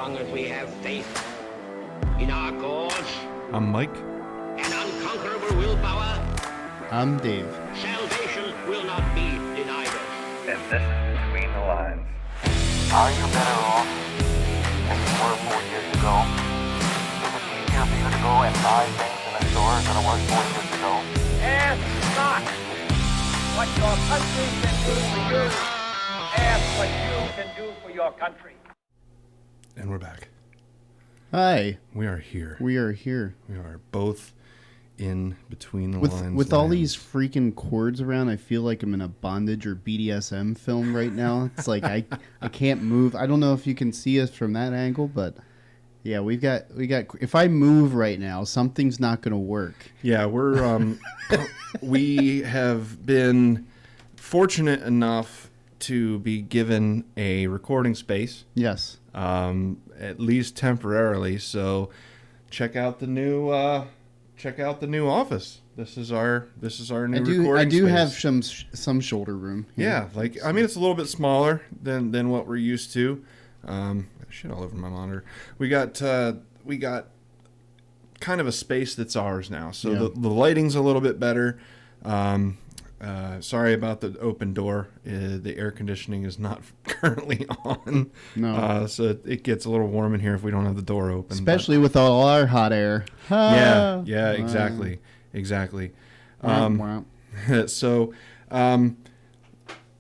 long as we have faith in our cause I'm Mike. and unconquerable willpower, I'm Dave. salvation will not be denied us. And this is Between the Lines. Are you better off than you were 4 years ago? Is it easier for you to go and buy things in a store than it was 4 years ago? Ask not what your country can do for you. Ask what you can do for your country. And we're back. Hi. We are here. We are here. We are both in Between the With Lines. all land. these freaking cords around, I feel like I'm in a bondage or BDSM film right now. It's like I can't move. I don't know if you can see us from that angle, but yeah, we got if I move right now, something's not going to work. Yeah, we're we have been fortunate enough to be given a recording space, Yes. at least temporarily. So check out the new office. This is our new recording I do space. have some shoulder room. Yeah, like I mean, it's a little bit smaller than what we're used to. Shit all over my monitor. We got kind of a space that's ours now, so Yeah. the lighting's a little bit better. Sorry about the open door. The air conditioning is not currently on. No. So it gets a little warm in here if we don't have the door open. Especially with all our hot air. Yeah, exactly. Wow. So,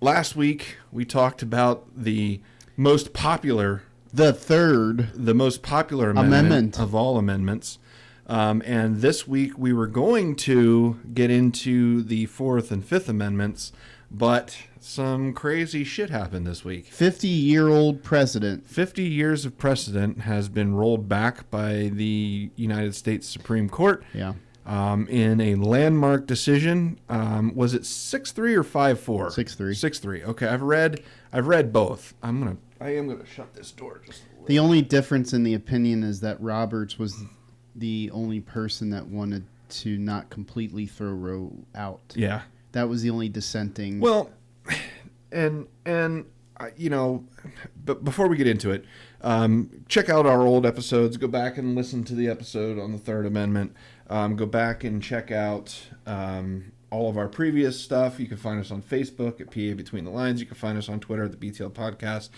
last week we talked about the most popular The most popular amendment of all amendments. And this week we were going to get into the 4th and 5th Amendments, but some crazy shit happened this week. 50-year-old precedent. 50 years of precedent has been rolled back by the United States Supreme Court. Yeah. In a landmark decision. Was it 6-3 or 5-4? 6-3. 6-3. Okay, I've read both. I am gonna shut this door just a little. The only difference in the opinion is that Roberts was the only person that wanted to not completely throw Roe out. Yeah. That was the only dissenting. Well, and but before we get into it, check out our old episodes. Go back and listen to the episode on the Third Amendment. Go back and check out all of our previous stuff. You can find us on Facebook at PA Between the Lines. You can find us on Twitter at the BTL Podcast.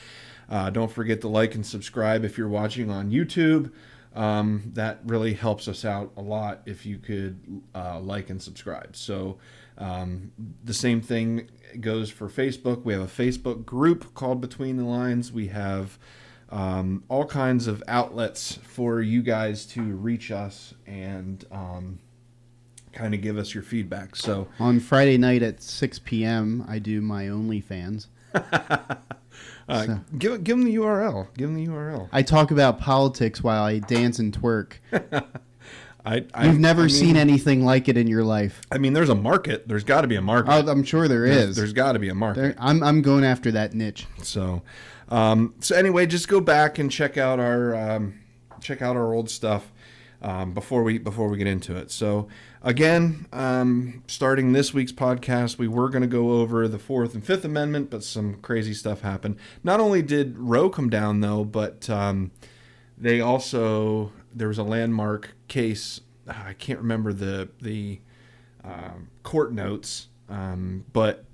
Don't forget to like and subscribe if you're watching on YouTube. That really helps us out a lot if you could like and subscribe. So the same thing goes for Facebook. We have a Facebook group called Between the Lines. We have all kinds of outlets for you guys to reach us and kind of give us your feedback. So on Friday night at 6 p.m., I do my OnlyFans. give them the URL. Give them the URL. I talk about politics while I dance and twerk. You've never mean, seen anything like it in your life. I mean, there's a market. There's got to be a market. Oh, I'm sure there is. There's got to be a market. I'm going after that niche. So anyway, just go back and check out our old stuff before we get into it. So again, starting this week's podcast, we were going to go over the 4th and 5th Amendment, but some crazy stuff happened. Not only did Roe come down though, but there was a landmark case. I can't remember the court notes, but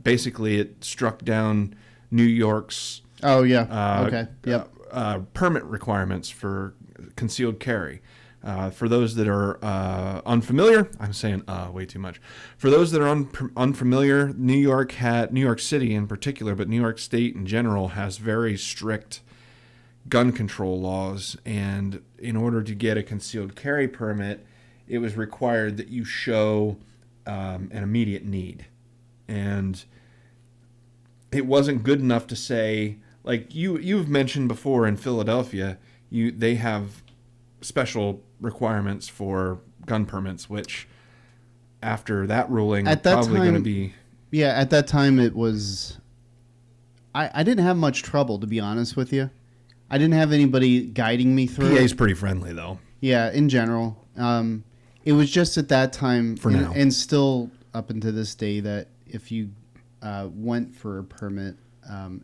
basically it struck down New York's Oh, yeah. Okay. Yep. Permit requirements for concealed carry. For those that are unfamiliar, I'm saying way too much. For those that are unfamiliar, New York City in particular, but New York State in general has very strict gun control laws, and in order to get a concealed carry permit, it was required that you show an immediate need. And it wasn't good enough to say, like you've mentioned before in Philadelphia, they have special requirements for gun permits, which after that ruling At that probably going to time- be. Yeah, at that time it was... I didn't have much trouble, to be honest with you. I didn't have anybody guiding me through PA's it. pretty friendly though. Yeah, in general. It was just at that time, For now. and still up until this day, that if you went for a permit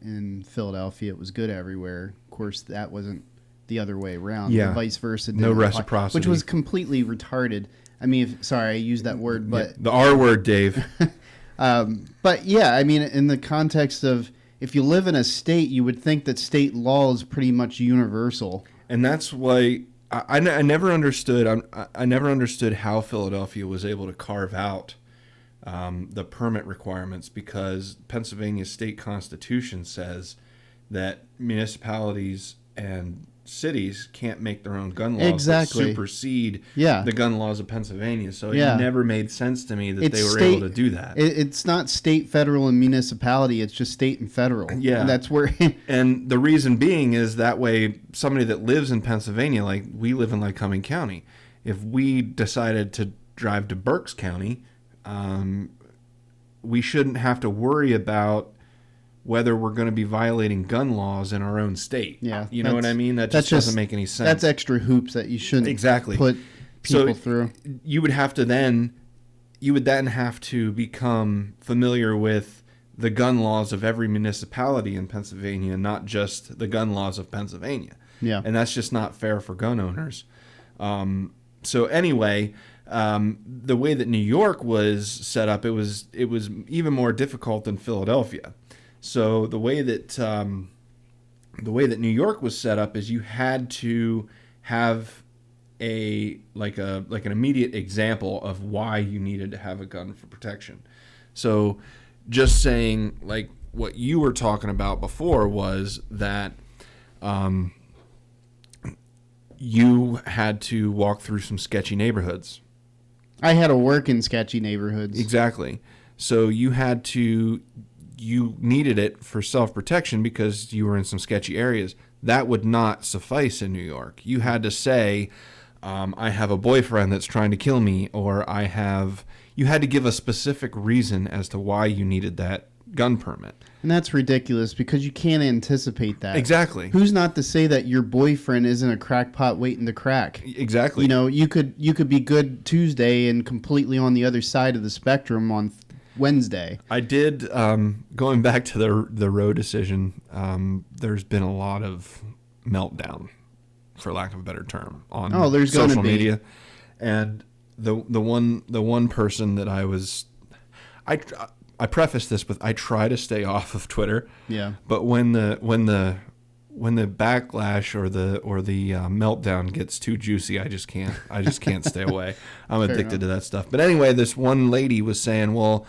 in Philadelphia, it was good everywhere. course, that wasn't the other way around. Yeah. The vice versa. No didn't apply, reciprocity. which was completely retarded. I mean, sorry, I used that word, but The R word, Dave. but yeah, I mean, in the context of if you live in a state, you would think that state law is pretty much universal. And that's why I never understood. I never understood how Philadelphia was able to carve out the permit requirements, because Pennsylvania state constitution says that municipalities and cities can't make their own gun laws Exactly. that supersede Yeah. the gun laws of Pennsylvania. So it Yeah. never made sense to me that It's they were state- able to do that. It's not state, federal, and municipality. It's just state and federal. Yeah. And that's where. And the reason being is that way somebody that lives in Pennsylvania, like we live in Lycoming County, if we decided to drive to Berks County, we shouldn't have to worry about whether we're going to be violating gun laws in our own state. Yeah, You know what I mean? That that's just doesn't make any sense. That's extra hoops that you shouldn't Exactly. put people So through. you would then have to become familiar with the gun laws of every municipality in Pennsylvania, not just the gun laws of Pennsylvania. Yeah. And that's just not fair for gun owners. So anyway, the way that New York was set up, it was even more difficult than Philadelphia. So the way that New York was set up is you had to have an immediate example of why you needed to have a gun for protection. So just saying, like what you were talking about before, was that you had to walk through some sketchy neighborhoods. I had to work in sketchy neighborhoods. Exactly. So you needed it for self-protection because you were in some sketchy areas. That would not suffice in New York. You had to say, I have a boyfriend that's trying to kill me, or you had to give a specific reason as to why you needed that gun permit. And that's ridiculous because you can't anticipate that. Exactly. Who's not to say that your boyfriend isn't a crackpot waiting to crack? Exactly. You know, you could be good Tuesday and completely on the other side of the spectrum on Wednesday. I did, going back to the Roe decision, there's been a lot of meltdown, for lack of a better term, on there's gonna social be. media. And the one person that I preface this with, I try to stay off of Twitter. Yeah. But when the backlash or the meltdown gets too juicy, I just can't stay away. I'm addicted to that stuff. But anyway, this one lady was saying, well,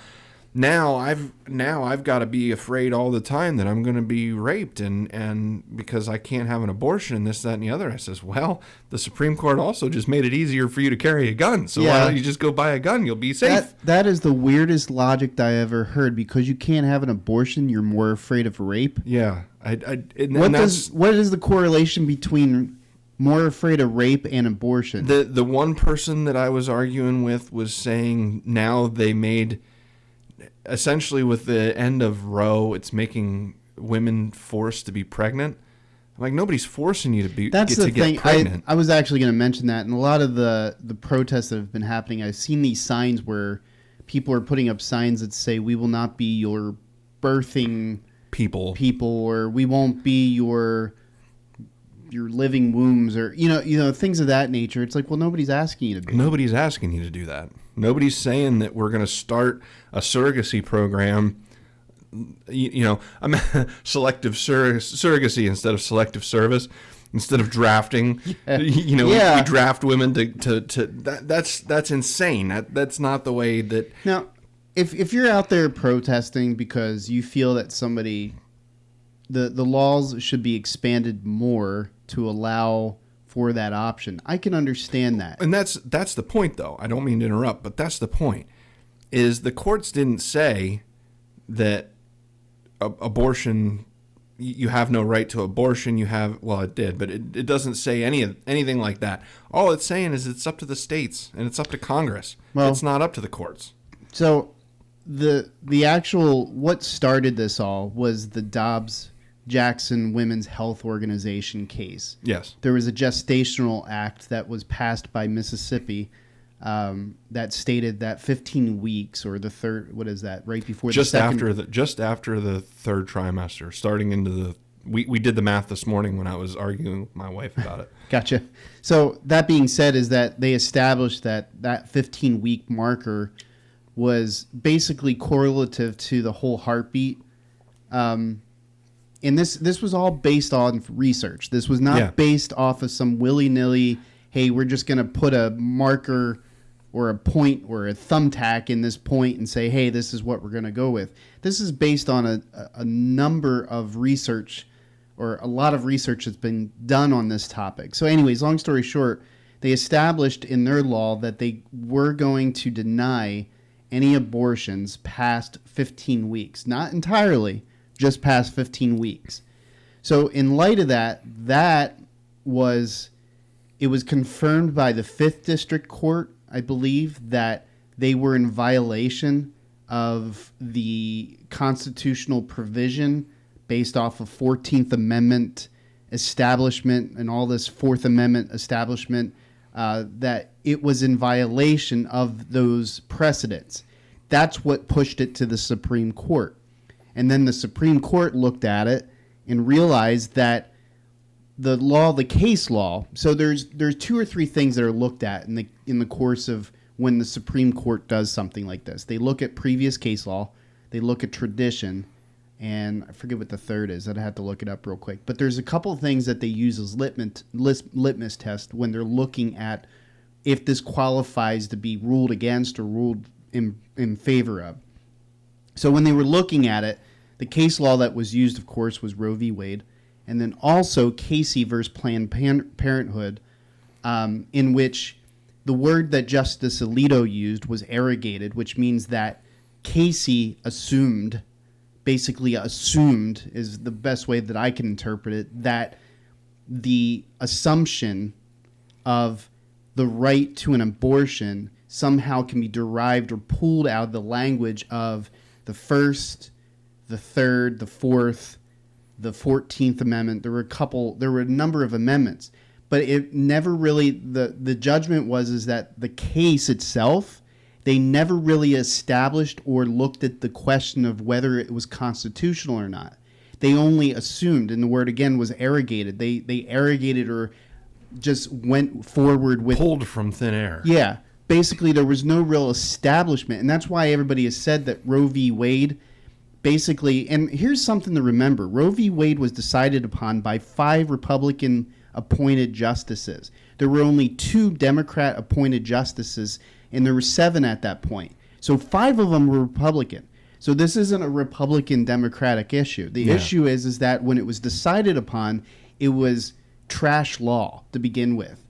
now I've got to be afraid all the time that I'm going to be raped and because I can't have an abortion, this, that, and the other. I says, well, the Supreme Court also just made it easier for you to carry a gun. So why don't you just go buy a gun? You'll be safe. That is the weirdest logic I ever heard. Because you can't have an abortion, you're more afraid of rape. Yeah. What is the correlation between more afraid of rape and abortion? The one person that I was arguing with was saying now they made, essentially with the end of Roe, it's making women forced to be pregnant. I'm like, nobody's forcing you to get pregnant. I was actually going to mention that, and a lot of the protests that have been happening, I've seen these signs where people are putting up signs that say, we will not be your birthing people, or we won't be your living wombs, or you know things of that nature. It's like, well, nobody's asking you to be. Nobody's asking you to do that. Nobody's saying that we're going to start a surrogacy program. Selective surrogacy instead of selective service. Instead of drafting, we draft women to that's insane. That's not the way that. Now, if you're out there protesting because you feel that the laws should be expanded more to allow for that option, I can understand that. And that's the point, though. I don't mean to interrupt, but that's the point. Is the courts didn't say that abortion, you have no right to abortion. It did, but it doesn't say anything like that. All it's saying is it's up to the states and it's up to Congress. Well, it's not up to the courts. So the actual what started this all was the Dobbs Jackson Women's Health Organization case. Yes. There was a gestational act that was passed by Mississippi that stated that 15 weeks or the third, what is that, right before just the second... after the third trimester, starting into the We did the math this morning when I was arguing with my wife about it. Gotcha. So that being said, is that they established that 15-week marker was basically correlative to the whole heartbeat. And this was all based on research. This was not based off of some willy-nilly, hey, we're just going to put a marker or a point or a thumbtack in this point and say, hey, this is what we're going to go with. This is based on a number of research, or a lot of research that's been done on this topic. So anyways, long story short, they established in their law that they were going to deny any abortions past 15 weeks. Not entirely, just past 15 weeks. So in light of that, it was confirmed by the 5th District Court, I believe, that they were in violation of the constitutional provision based off of 14th Amendment establishment and all this 4th Amendment establishment, that it was in violation of those precedents. That's what pushed it to the Supreme Court. And then the Supreme Court looked at it and realized that the case law, so there's 2 or 3 things that are looked at in the course of when the Supreme Court does something like this. They look at previous case law, they look at tradition, and I forget what the third is. I'd have to look it up real quick. But there's a couple of things that they use as litmus test when they're looking at if this qualifies to be ruled against or ruled in favor of. So when they were looking at it, the case law that was used, of course, was Roe v. Wade, and then also Casey versus Planned Parenthood, in which the word that Justice Alito used was arrogated, which means that Casey basically assumed is the best way that I can interpret it, that the assumption of the right to an abortion somehow can be derived or pulled out of the language of the First, the Third, the Fourth, the 14th Amendment. There were a number of amendments, but it never really, the judgment is that the case itself, they never really established or looked at the question of whether it was constitutional or not. They only assumed, and the word again was arrogated. They arrogated or just went forward with, pulled from thin air. Yeah. Basically, there was no real establishment, and that's why everybody has said that Roe v. Wade basically, and here's something to remember. Roe v. Wade was decided upon by 5 Republican-appointed justices. There were only 2 Democrat-appointed justices, and there were 7 at that point. So 5 of them were Republican. So this isn't a Republican-Democratic issue. The issue is that when it was decided upon, it was trash law to begin with.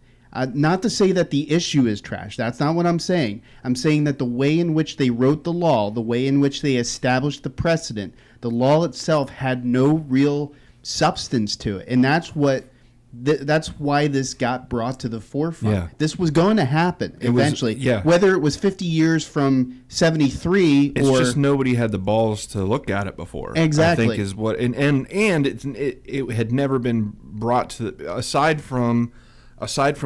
Not to say that the issue is trash. That's not what I'm saying. I'm saying that the way in which they wrote the law, the way in which they established the precedent, the law itself had no real substance to it. And that's what that's why this got brought to the forefront. Yeah. This was going to happen eventually. Whether it was 50 years from 73 it's or just nobody had the balls to look at it before. Exactly. I think is what and it had never been brought to aside from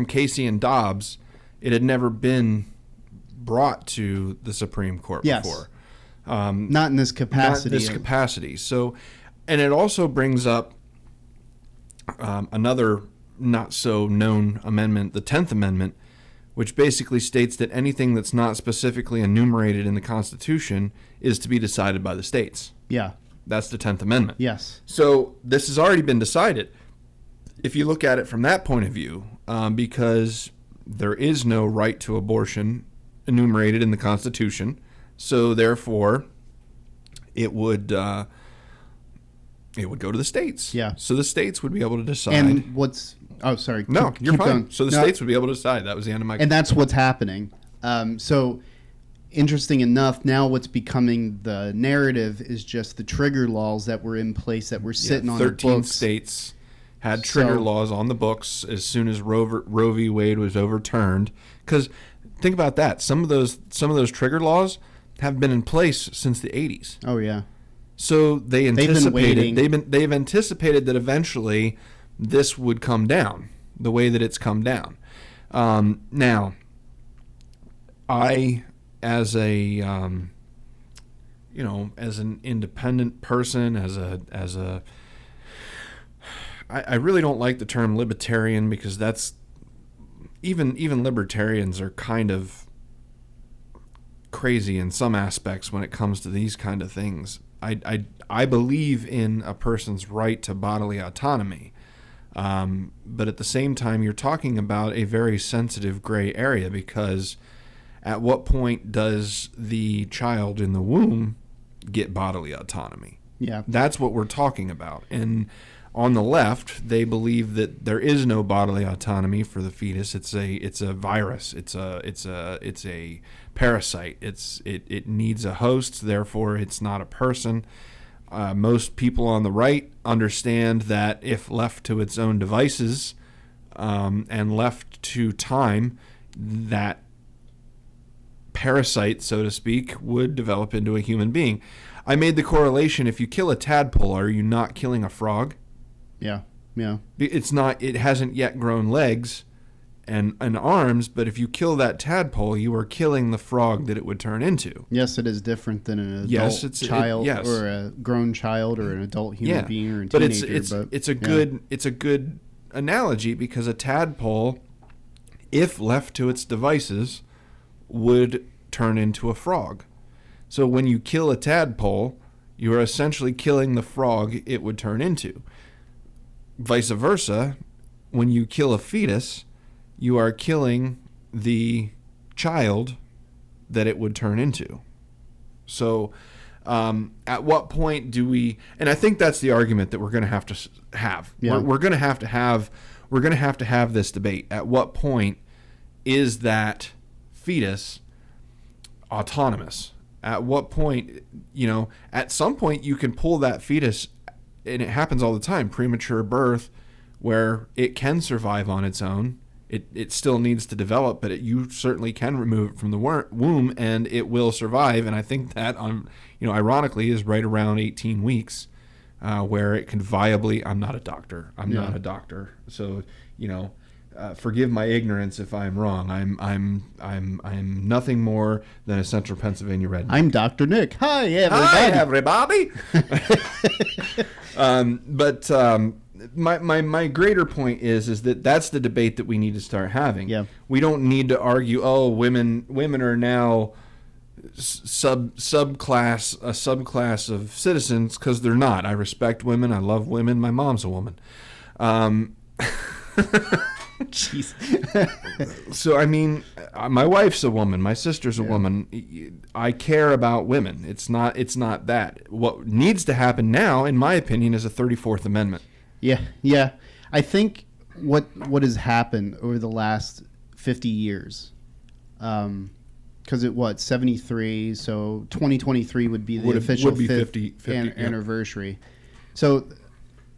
Casey and Dobbs, it had never been brought to the Supreme Court before. Not in this capacity. So, and it also brings up another not so known amendment, the 10th Amendment, which basically states that anything that's not specifically enumerated in the Constitution is to be decided by the states. Yeah. That's the 10th Amendment. Yes. So this has already been decided. If you look at it from that point of view, because there is no right to abortion enumerated in the Constitution, so therefore it would go to the states. Yeah. So the states would be able to decide. And what's... Oh, sorry. No, you're fine. Going. So the states would be able to decide. That was the end of my... And that's what's happening. So interesting enough, now what's becoming the narrative is just the trigger laws that were in place that were sitting on the books. 13 states had trigger laws on the books as soon as Roe v. Wade was overturned. Because think about that. Some of those trigger laws have been in place since the 80s. Oh, yeah. So they've anticipated that eventually this would come down the way that it's come down. Now, I, as an independent person, as a I really don't like the term libertarian, because that's even libertarians are kind of crazy in some aspects when it comes to these kind of things. I believe in a person's right to bodily autonomy, but at the same time, you're talking about a very sensitive gray area, because at what point does the child in the womb get bodily autonomy? Yeah. That's what we're talking about. And on the left, they believe that there is no bodily autonomy for the fetus. It's a virus. It's a parasite. It needs a host. Therefore, it's not a person. Most people on the right understand that if left to its own devices and left to time, that parasite, so to speak, would develop into a human being. I made the correlation: if you kill a tadpole, are you not killing a frog? Yeah. Yeah. It's not. It hasn't yet grown legs and arms, but if you kill that tadpole, you are killing the frog that it would turn into. Yes, it is different than an adult child or a grown child or an adult human being or a teenager. But it's a good analogy, because a tadpole, if left to its devices, would turn into a frog. So when you kill a tadpole, you are essentially killing the frog it would turn into. Vice versa, when you kill a fetus, you are killing the child that it would turn into. So at what point do we, and I think that's the argument that we're going to have to have. Yeah. We're going to have to have this debate. At what point is that fetus autonomous? At what point, at some point you can pull that fetus, and it happens all the time, premature birth, where it can survive on its own. It still needs to develop, but you certainly can remove it from the womb and it will survive. And I think that, ironically, is right around 18 weeks, where it can viably. I'm not a doctor. Not a doctor, so forgive my ignorance if I'm wrong. I'm nothing more than a Central Pennsylvania redneck. I'm Dr. Nick. Hi, everybody. My greater point is that that's the debate that we need to start having. Yeah. We don't need to argue, women are now a subclass of citizens, because they're not. I respect women. I love women. My mom's a woman. Jeez. So, I mean, my wife's a woman. My sister's a woman. I care about women. It's not that. What needs to happen now, in my opinion, is a 34th Amendment. Yeah. I think what has happened over the last 50 years, because 73, so 2023 would be the official 50th anniversary. So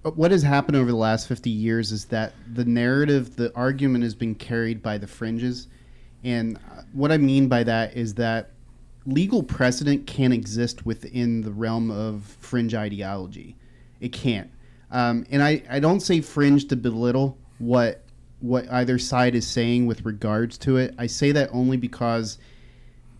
what has happened over the last 50 years is that the argument has been carried by the fringes. And what I mean by that is that legal precedent can't exist within the realm of fringe ideology. It can't. And I don't say fringe to belittle what either side is saying with regards to it. I say that only because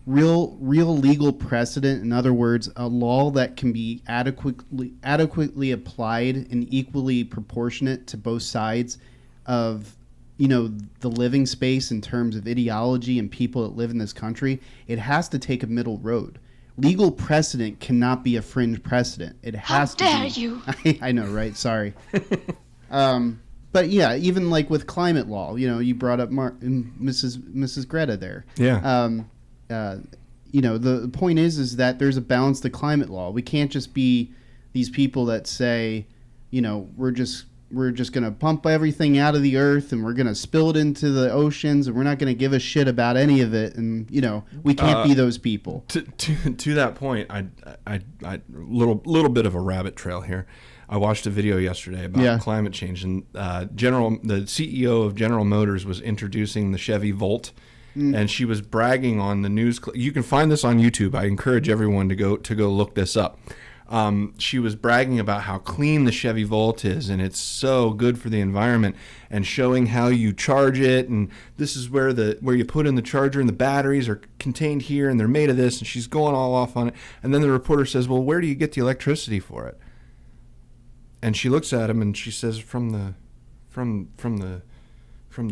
real legal precedent, in other words, a law that can be adequately applied and equally proportionate to both sides of the living space in terms of ideology and people that live in this country, it has to take a middle road. Legal precedent cannot be a fringe precedent. It has to be. How dare you? I know, right? Sorry. But yeah, even like with climate law, you brought up Mrs. Greta there. Yeah. The point is that there's a balance to climate law. We can't just be these people that say, we're just going to pump everything out of the earth and we're going to spill it into the oceans and we're not going to give a shit about any of it. And, we can't be those people. To that point, I little bit of a rabbit trail here. I watched a video yesterday about climate change, and the CEO of General Motors was introducing the Chevy Volt, and she was bragging on the news. You can find this on YouTube. I encourage everyone to go look this up. She was bragging about how clean the Chevy Volt is, and it's so good for the environment, and showing how you charge it, and this is where you put in the charger, and the batteries are contained here, and they're made of this, and she's going all off on it. And then the reporter says, well, where do you get the electricity for it? And she looks at him and she says, from the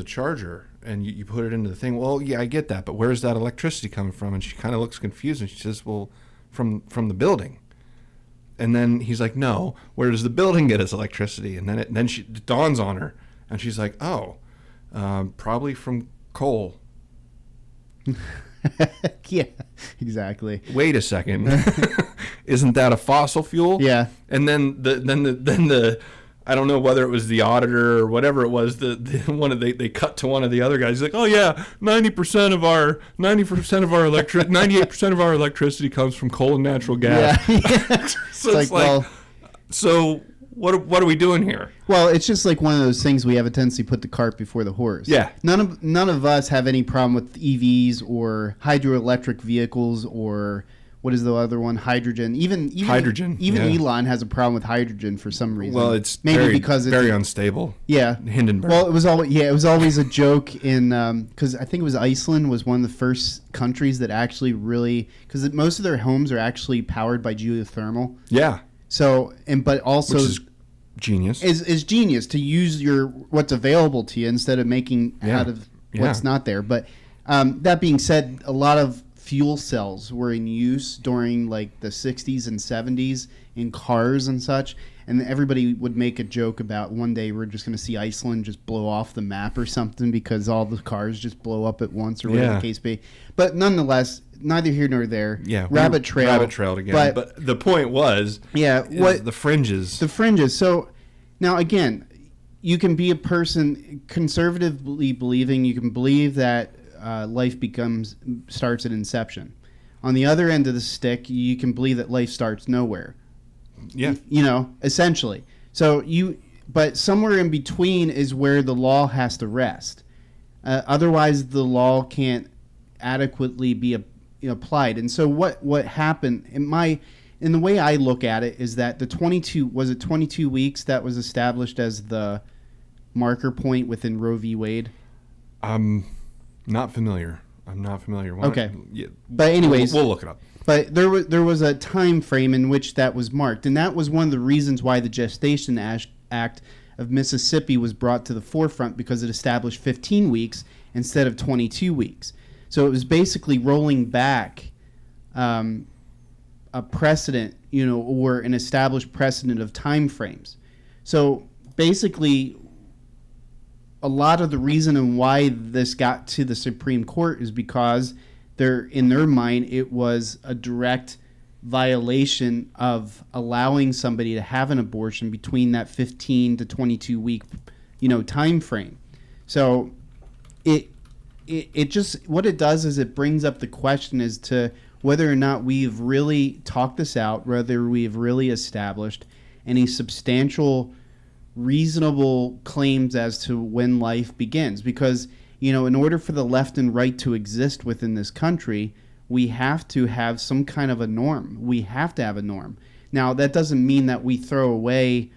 charger, and you put it into the thing. Well, yeah, I get that, but where's that electricity coming from? And she kind of looks confused, and she says, well, from the building. And then he's like, no, where does the building get its electricity? And then it dawns on her, and she's like, oh, probably from coal. Yeah, exactly. Wait a second, isn't that a fossil fuel? Yeah. And then the I don't know whether it was the auditor or whatever it was. They cut to one of the other guys. He's like, oh yeah, 98% of our electricity comes from coal and natural gas. Yeah. So it's like, well, so what are we doing here? Well, it's just like one of those things we have a tendency to put the cart before the horse. Yeah. None of us have any problem with EVs or hydroelectric vehicles or what is the other one? Hydrogen. Even hydrogen. Even Elon has a problem with hydrogen for some reason. Well, it's maybe because it's very unstable. Yeah. Hindenburg. Well, it was always a joke in because I think it was Iceland was one of the first countries that actually really because most of their homes are actually powered by geothermal. Yeah. So but also which is genius. Is genius to use what's available to you instead of making out of what's not there. But that being said, a lot of fuel cells were in use during like the 60s and 70s in cars and such, and everybody would make a joke about one day we're just going to see Iceland just blow off the map or something because all the cars just blow up at once or whatever the case be. But nonetheless, neither here nor there. Yeah, rabbit trailed again. But the point was, the fringes. The fringes. So now again, you can be a person conservatively believing. You can believe that life starts at inception. On the other end of the stick, you can believe that life starts nowhere. Yeah. Essentially. But somewhere in between is where the law has to rest. Otherwise, the law can't adequately be applied. And so what happened in the way I look at it is that the 22 weeks that was established as the marker point within Roe v. Wade? I'm not familiar. Okay. But anyways, we'll look it up. But there was a time frame in which that was marked, and that was one of the reasons why the Gestation Act of Mississippi was brought to the forefront, because it established 15 weeks instead of 22 weeks. So it was basically rolling back a precedent, or an established precedent of time frames. So basically, a lot of the reason and why this got to the Supreme Court is because in their mind, it was a direct violation of allowing somebody to have an abortion between that 15 to 22 week, time frame. So it just, what it does is it brings up the question as to whether or not we've really talked this out, whether we've really established any substantial, reasonable claims as to when life begins. Because, in order for the left and right to exist within this country, we have to have some kind of a norm. We have to have a norm. Now, that doesn't mean that we throw away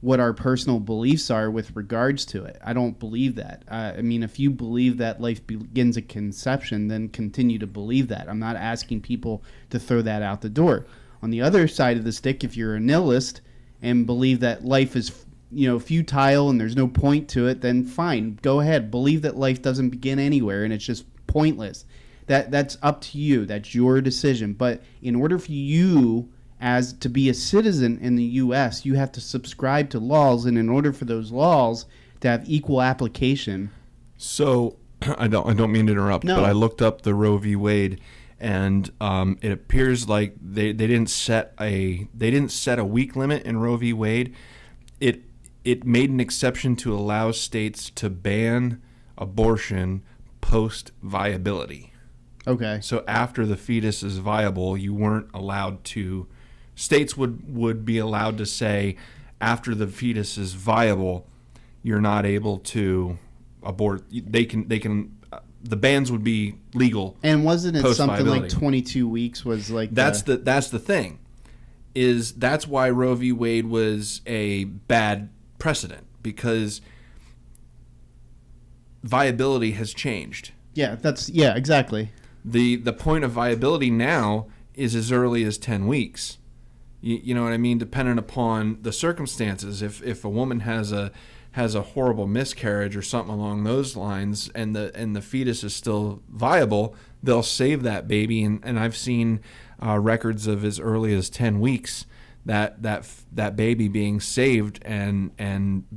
what our personal beliefs are with regards to it. I don't believe that. If you believe that life begins at conception, then continue to believe that. I'm not asking people to throw that out the door. On the other side of the stick, if you're a nihilist and believe that life is futile and there's no point to it, then fine, go ahead. Believe that life doesn't begin anywhere and it's just pointless. That's up to you. That's your decision. But in order for you as to be a citizen in the U.S., you have to subscribe to laws, and in order for those laws to have equal application. So I don't mean to interrupt, but I looked up the Roe v. Wade, and it appears like they didn't set a week limit in Roe v. Wade. It made an exception to allow states to ban abortion post viability. Okay. So after the fetus is viable, you weren't allowed to. States would be allowed to say, after the fetus is viable, you're not able to abort. They can. The bans would be legal. And wasn't it something like 22 weeks was like? That's the thing. That's why Roe v. Wade was a bad precedent, because viability has changed. Yeah, exactly. The point of viability now is as early as 10 weeks. You know what I mean? Depending upon the circumstances. If a woman has a horrible miscarriage or something along those lines, and the fetus is still viable, they'll save that baby. And I've seen records of as early as 10 weeks that baby being saved and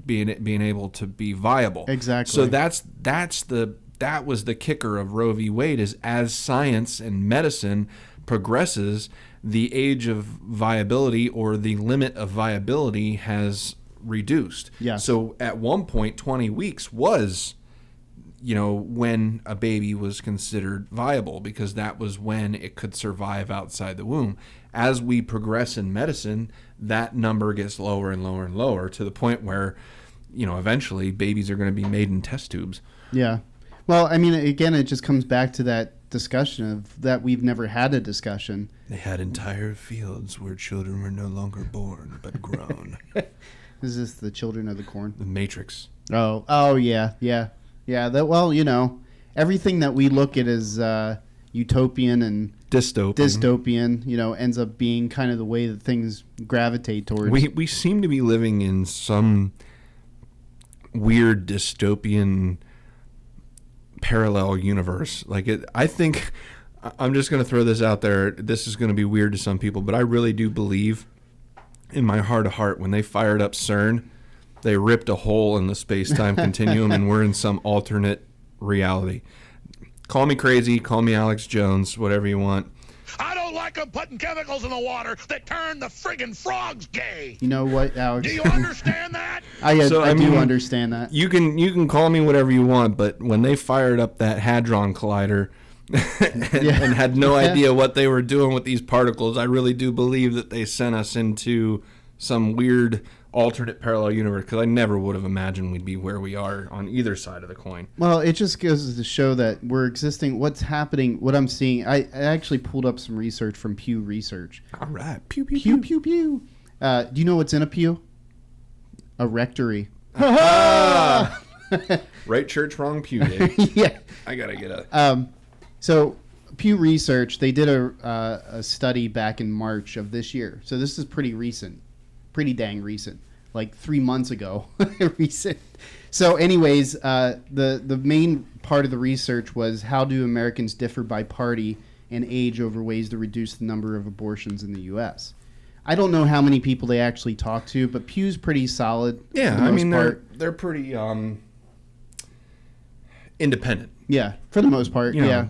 being able to be viable. Exactly. So that was the kicker of Roe v. Wade, is as science and medicine progresses, the age of viability or the limit of viability has reduced. Yeah. So at one point, 20 weeks was, when a baby was considered viable, because that was when it could survive outside the womb. As we progress in medicine, that number gets lower and lower and lower, to the point where, eventually babies are going to be made in test tubes. Yeah. Well, I mean, again, it just comes back to that discussion of that we've never had a discussion. They had entire fields where children were no longer born, but grown. Is this the Children of the Corn? The Matrix. Oh, yeah. That, well, everything that we look at as utopian and dystopian, ends up being kind of the way that things gravitate towards. We seem to be living in some weird dystopian parallel universe. I think, I'm just going to throw this out there. This is going to be weird to some people, but I really do believe in my heart of heart, when they fired up CERN, they ripped a hole in the space-time continuum, and we're in some alternate reality. Call me crazy, call me Alex Jones, whatever you want. I don't like them putting chemicals in the water that turn the friggin' frogs gay. You know what, Alex? Do you understand that? I do understand that. You can call me whatever you want, but when they fired up that Hadron Collider and had no idea what they were doing with these particles, I really do believe that they sent us into some weird alternate parallel universe, because I never would have imagined we'd be where we are on either side of the coin. Well, it just goes to show that we're existing. What's happening, what I'm seeing, I actually pulled up some research from Pew Research. All right. Pew, pew, Pew, pew. pew, pew. Do you know what's in a pew? A rectory. Right church, wrong pew, Dave. Yeah. I got to get a... So Pew Research, they did a study back in March of this year. So this is pretty recent. Pretty dang recent, like 3 months ago. Recent. So anyways, the main part of the research was, how do Americans differ by party and age over ways to reduce the number of abortions in the U.S.? I don't know how many people they actually talked to, but Pew's pretty solid. Yeah, I mean, they're pretty independent. Yeah, for the most part, You know. yeah.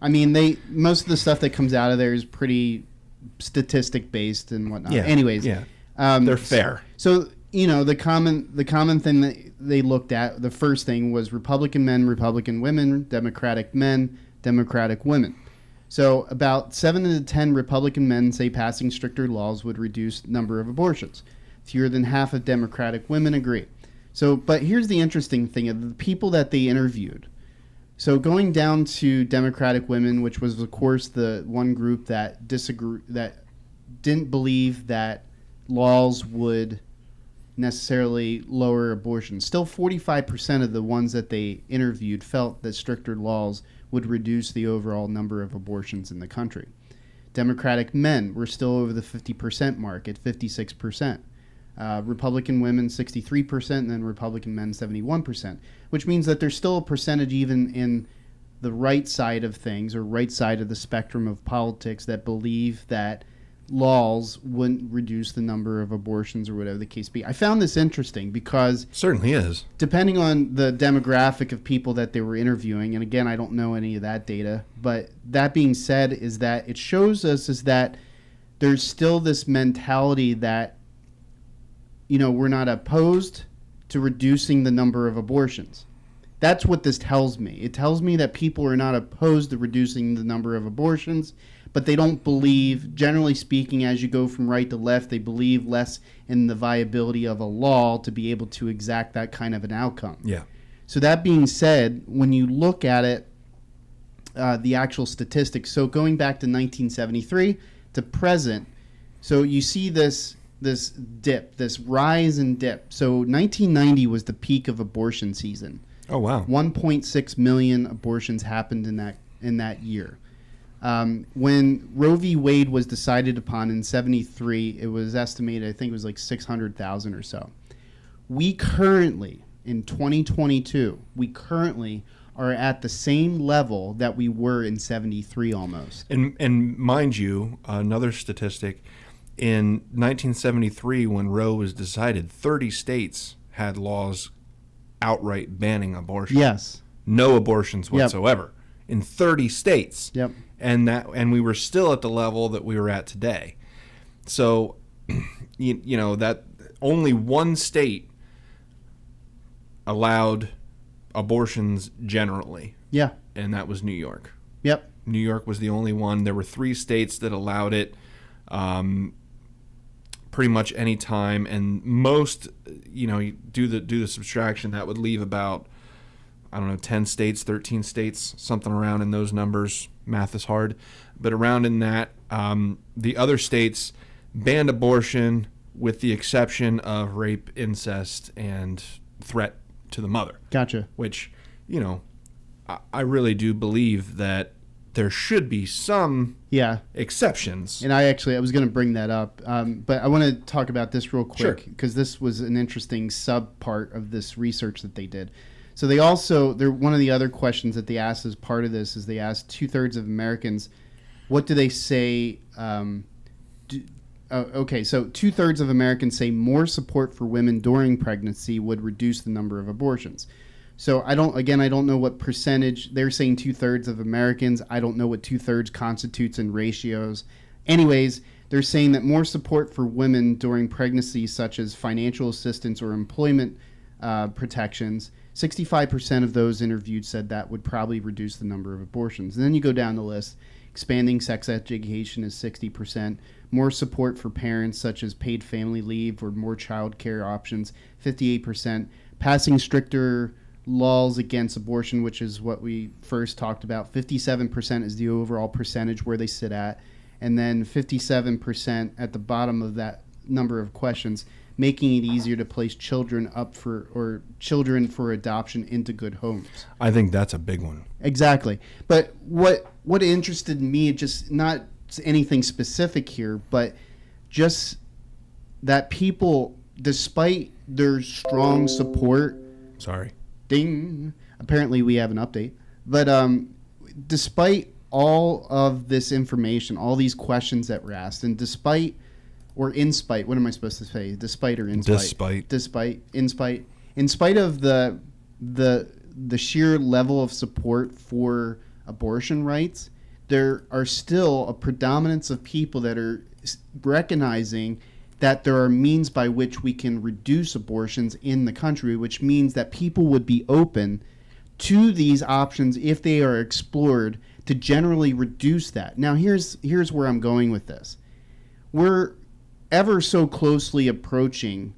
I mean, most of the stuff that comes out of there is pretty statistic based and whatnot. Yeah. Anyways, Yeah. They're fair. So, the common thing that they looked at, the first thing was Republican men, Republican women, Democratic men, Democratic women. So about 7 to 10 Republican men say passing stricter laws would reduce number of abortions. Fewer than half of Democratic women agree. So, but here's the interesting thing of the people that they interviewed. So going down to Democratic women, which was of course the one group that didn't believe that laws would necessarily lower abortion. Still 45% of the ones that they interviewed felt that stricter laws would reduce the overall number of abortions in the country. Democratic men were still over the 50% mark at 56%. Republican women 63%, and then Republican men 71%, which means that there's still a percentage even in the right side of things, or right side of the spectrum of politics, that believe that laws wouldn't reduce the number of abortions or whatever the case be. I found this interesting because Certainly is. depending on the demographic of people that they were interviewing, and again, I don't know any of that data, but that being said, is that it shows us is that there's still this mentality that, we're not opposed to reducing the number of abortions. That's what this tells me. It tells me that people are not opposed to reducing the number of abortions, but they don't believe, generally speaking, as you go from right to left, they believe less in the viability of a law to be able to exact that kind of an outcome. Yeah. So that being said, when you look at it, the actual statistics, so going back to 1973 to present, so you see this dip, this rise and dip. So 1990 was the peak of abortion season. Oh, wow. 1.6 million abortions happened in that year. When Roe v. Wade was decided upon in 73, it was estimated, I think it was like 600,000 or so. We currently, in 2022, are at the same level that we were in 73 almost. And mind you, another statistic, in 1973 when Roe was decided, 30 states had laws outright banning abortion. Yes. No abortions whatsoever. In 30 states. Yep. And we were still at the level that we were at today. So, you know, that only one state allowed abortions generally. Yeah. And that was New York. Yep. New York was the only one. There were 3 states that allowed it pretty much any time. And most, you know, you do the subtraction, that would leave about, I don't know, 10 states, 13 states, something around in those numbers. Math is hard. But around in that, the other states banned abortion with the exception of rape, incest, and threat to the mother. Gotcha. Which, you know, I really do believe that there should be some exceptions. And I was going to bring that up, but I want to talk about this real quick because this was an interesting sub part of this research that they did. So one of the other questions that they asked as part of this is they asked 2/3 of Americans, what do they say? So 2/3 of Americans say more support for women during pregnancy would reduce the number of abortions. So I don't know what percentage. They're saying 2/3 of Americans. I don't know what 2/3 constitutes in ratios. Anyways, they're saying that more support for women during pregnancy, such as financial assistance or employment protections, 65% of those interviewed said that would probably reduce the number of abortions. And then you go down the list. Expanding sex education is 60%. More support for parents, such as paid family leave or more child care options, 58%. Passing stricter laws against abortion, which is what we first talked about, 57% is the overall percentage where they sit at. And then 57% at the bottom of that number of questions, making it easier to place children for adoption into good homes. I think that's a big one. Exactly. But what interested me, just not anything specific here, but just that people, despite their strong support, ding, apparently we have an update, but despite all of this information, all these questions that were asked, and despite or in spite, what am I supposed to say? Despite or in spite? In spite of the sheer level of support for abortion rights, there are still a predominance of people that are recognizing that there are means by which we can reduce abortions in the country, which means that people would be open to these options if they are explored to generally reduce that. Now, here's where I'm going with this. We're ever so closely approaching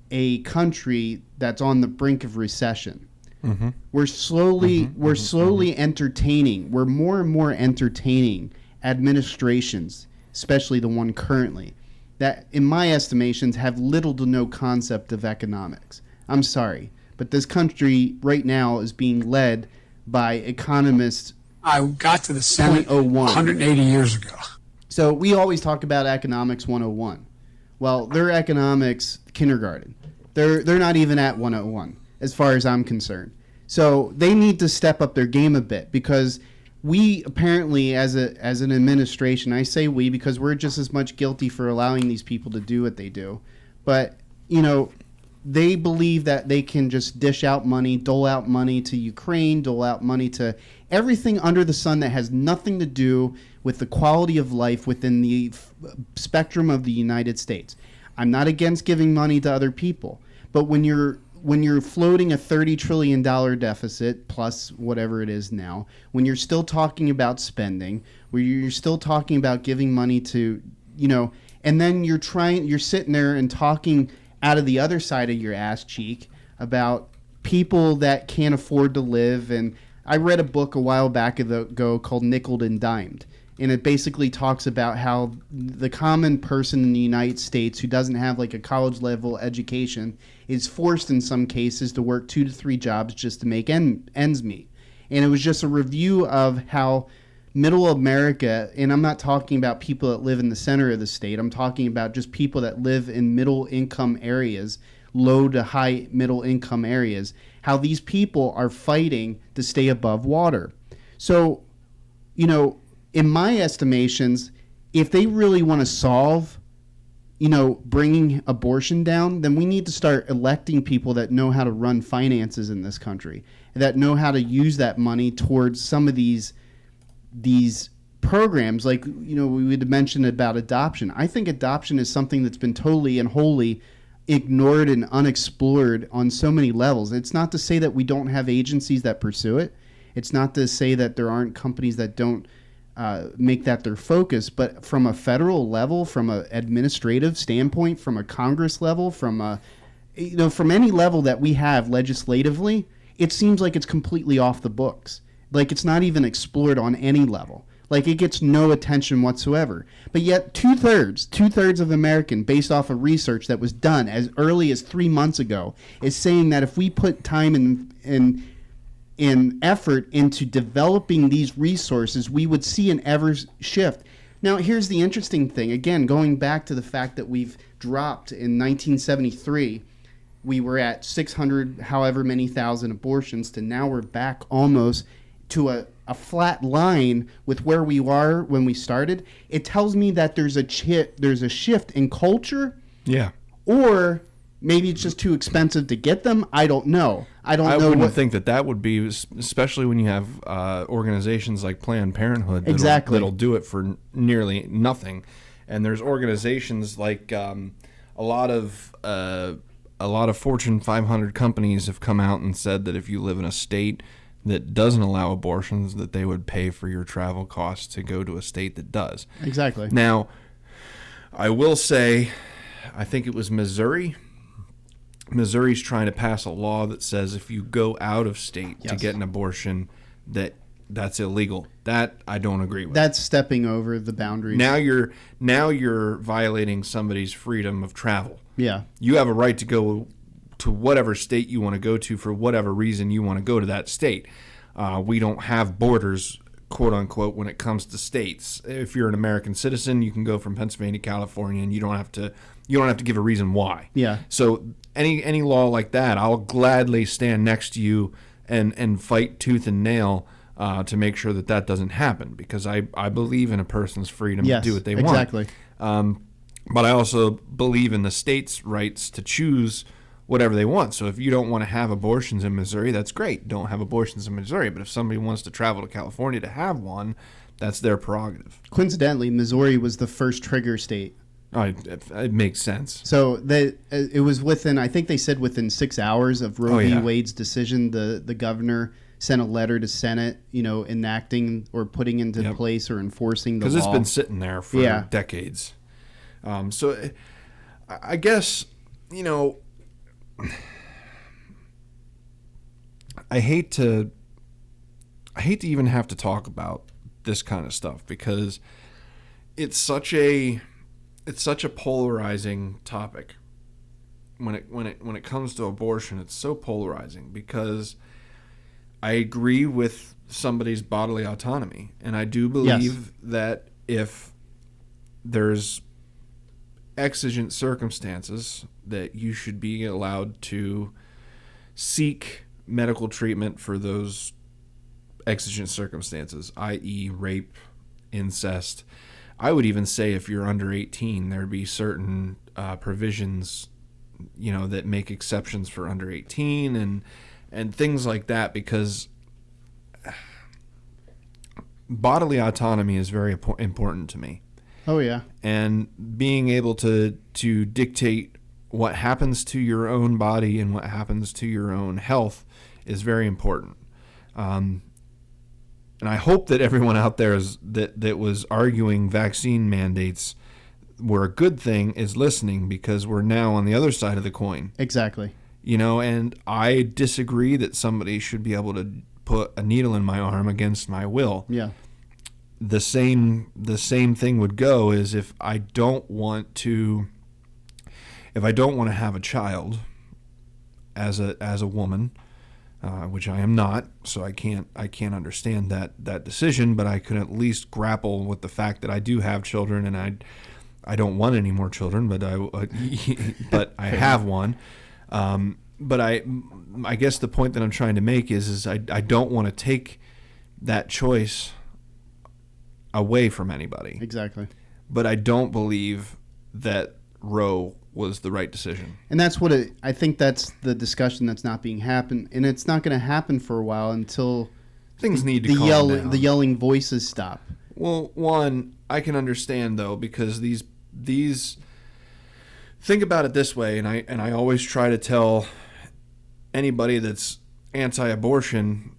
a country that's on the brink of recession. Mm-hmm. We're slowly entertaining. We're more and more entertaining administrations, especially the one currently, that, in my estimations, have little to no concept of economics. I'm sorry, but this country right now is being led by economists. I got to the Senate 180 years ago. So we always talk about economics 101. Well, they're economics kindergarten. They're not even at 101 as far as I'm concerned. So they need to step up their game a bit, because we apparently, as an administration, I say we because we're just as much guilty for allowing these people to do what they do. But, you know, they believe that they can just dish out money, dole out money to Ukraine, dole out money to everything under the sun that has nothing to do with the quality of life within the spectrum of the United States. I'm not against giving money to other people, but when you're floating a $30 trillion deficit plus whatever it is now, when you're still talking about spending, where you're still talking about giving money to, you know, and then you're sitting there and talking out of the other side of your ass cheek about people that can't afford to live. And I read a book a while back ago called Nickeled and Dimed. And it basically talks about how the common person in the United States who doesn't have like a college level education is forced in some cases to work 2 to 3 jobs just to make ends meet. And it was just a review of how middle America, and I'm not talking about people that live in the center of the state. I'm talking about just people that live in middle income areas, low to high middle income areas, how these people are fighting to stay above water. So, you know, in my estimations, if they really want to solve, you know, bringing abortion down, then we need to start electing people that know how to run finances in this country, that know how to use that money towards some of these programs. Like, you know, we would mention about adoption. I think adoption is something that's been totally and wholly ignored and unexplored on so many levels. It's not to say that we don't have agencies that pursue it. It's not to say that there aren't companies that don't make that their focus, but from a federal level, from an administrative standpoint, from a Congress level, from a, you know, from any level that we have legislatively, it seems like it's completely off the books. Like it's not even explored on any level. Like it gets no attention whatsoever. But yet two-thirds of American, based off of research that was done as early as 3 months ago, is saying that if we put time and effort into developing these resources, we would see an ever shift. Now, here's the interesting thing. Again, going back to the fact that we've dropped in 1973, we were at 600, however many thousand abortions, to now we're back almost to a flat line with where we were when we started. It tells me that there's a shift in culture. Yeah. Or maybe it's just too expensive to get them. I don't know. I wouldn't think that would be, especially when you have organizations like Planned Parenthood that'll do it for nearly nothing. And there's organizations like a lot of Fortune 500 companies have come out and said that if you live in a state that doesn't allow abortions, that they would pay for your travel costs to go to a state that does. Exactly. Now, I will say, I think it was Missouri. Missouri's trying to pass a law that says if you go out of state to get an abortion, that's illegal. That I don't agree with. That's stepping over the boundaries. Now you're violating somebody's freedom of travel. Yeah. You have a right to go to whatever state you want to go to for whatever reason you want to go to that state. We don't have borders, quote unquote, when it comes to states. If you're an American citizen, you can go from Pennsylvania to California, and you don't have to give a reason why. Yeah. So any law like that, I'll gladly stand next to you and fight tooth and nail to make sure that doesn't happen, because I believe in a person's freedom to do what they want. Exactly. But I also believe in the state's rights to choose whatever they want. So if you don't want to have abortions in Missouri, that's great. Don't have abortions in Missouri. But if somebody wants to travel to California to have one, that's their prerogative. Coincidentally, Missouri was the first trigger state. It makes sense. So it was within, I think they said within 6 hours of Roe v. Wade's decision, the governor sent a letter to Senate, enacting or putting into place or enforcing the law. Because it's been sitting there for decades. So I guess, I hate to even have to talk about this kind of stuff, because it's such a polarizing topic. When it comes to abortion, it's so polarizing, because I agree with somebody's bodily autonomy, and I do believe that if there's exigent circumstances, that you should be allowed to seek medical treatment for those exigent circumstances, i.e. rape, incest. I would even say if you're under 18, there'd be certain provisions, that make exceptions for under 18 and things like that, because bodily autonomy is very important to me. Oh, yeah. And being able to dictate what happens to your own body and what happens to your own health is very important. And I hope that everyone out there that was arguing vaccine mandates were a good thing is listening, because we're now on the other side of the coin. Exactly. And I disagree that somebody should be able to put a needle in my arm against my will. Yeah. The same thing would go is if I don't want to have a child as a woman, which I am not, so I can't understand that decision, but I can at least grapple with the fact that I do have children, and I don't want any more children, but I have one. But I guess the point that I'm trying to make is I don't want to take that choice away from anybody. Exactly. But I don't believe that Roe was the right decision. And that's what I think that's the discussion that's not being happened, and it's not going to happen for a while until things need to calm down. The yelling voices stop. Well, one, I can understand though, because these think about it this way, and I always try to tell anybody that's anti-abortion,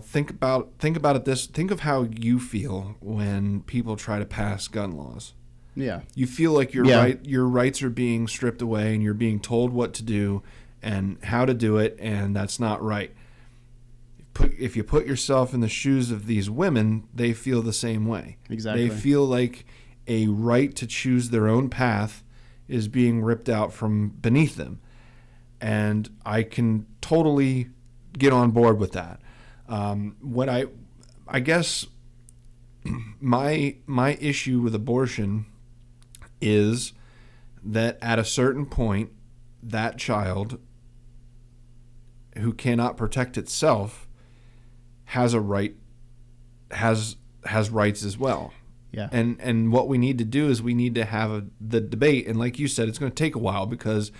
think about it think of how you feel when people try to pass gun laws. Yeah. You feel like your rights are being stripped away, and you're being told what to do and how to do it, and that's not right. If you put yourself in the shoes of these women, they feel the same way. Exactly. They feel like a right to choose their own path is being ripped out from beneath them. And I can totally get on board with that. What I guess my issue with abortion is that at a certain point, that child who cannot protect itself has a right, has rights as well. Yeah. And what we need to do is we need to have the debate. And like you said, it's going to take a while because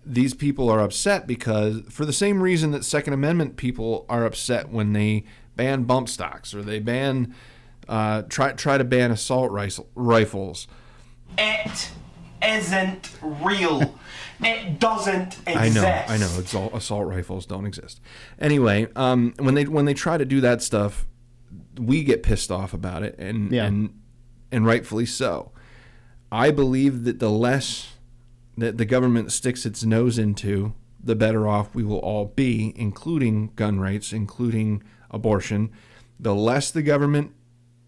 these people are upset because for the same reason that Second Amendment people are upset when they ban bump stocks or they ban try to ban assault rifles. It isn't real. It doesn't exist. I know. Assault rifles don't exist. Anyway, when they try to do that stuff, we get pissed off about it, and rightfully so. I believe that the less that the government sticks its nose into, the better off we will all be, including gun rights, including abortion. The less the government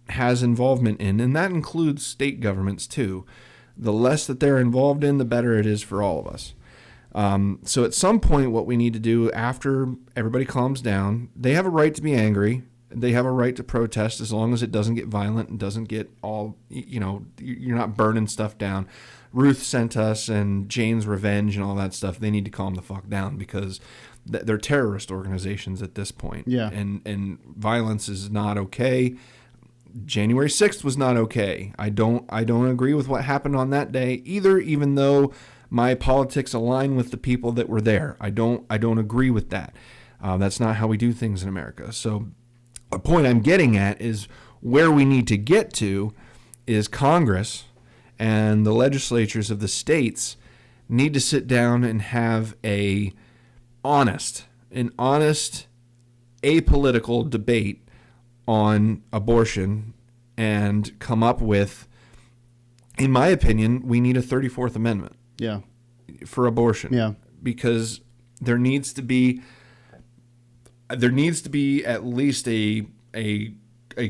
has involvement in, and that includes state governments too, the less that they're involved in, the better it is for all of us. So at some point, what we need to do after everybody calms down, they have a right to be angry. They have a right to protest as long as it doesn't get violent and doesn't get all, you're not burning stuff down. Ruth sent us and Jane's Revenge and all that stuff. They need to calm the fuck down because they're terrorist organizations at this point. Yeah. And violence is not okay. January 6th was not okay. I don't agree with what happened on that day either, even though my politics align with the people that were there. I don't agree with that. That's not how we do things in America. So the point I'm getting at is where we need to get to is Congress and the legislatures of the states need to sit down and have an honest, apolitical debate on abortion and come up with, in my opinion, we need a 34th Amendment. Yeah. For abortion. Yeah. Because there needs to be at least a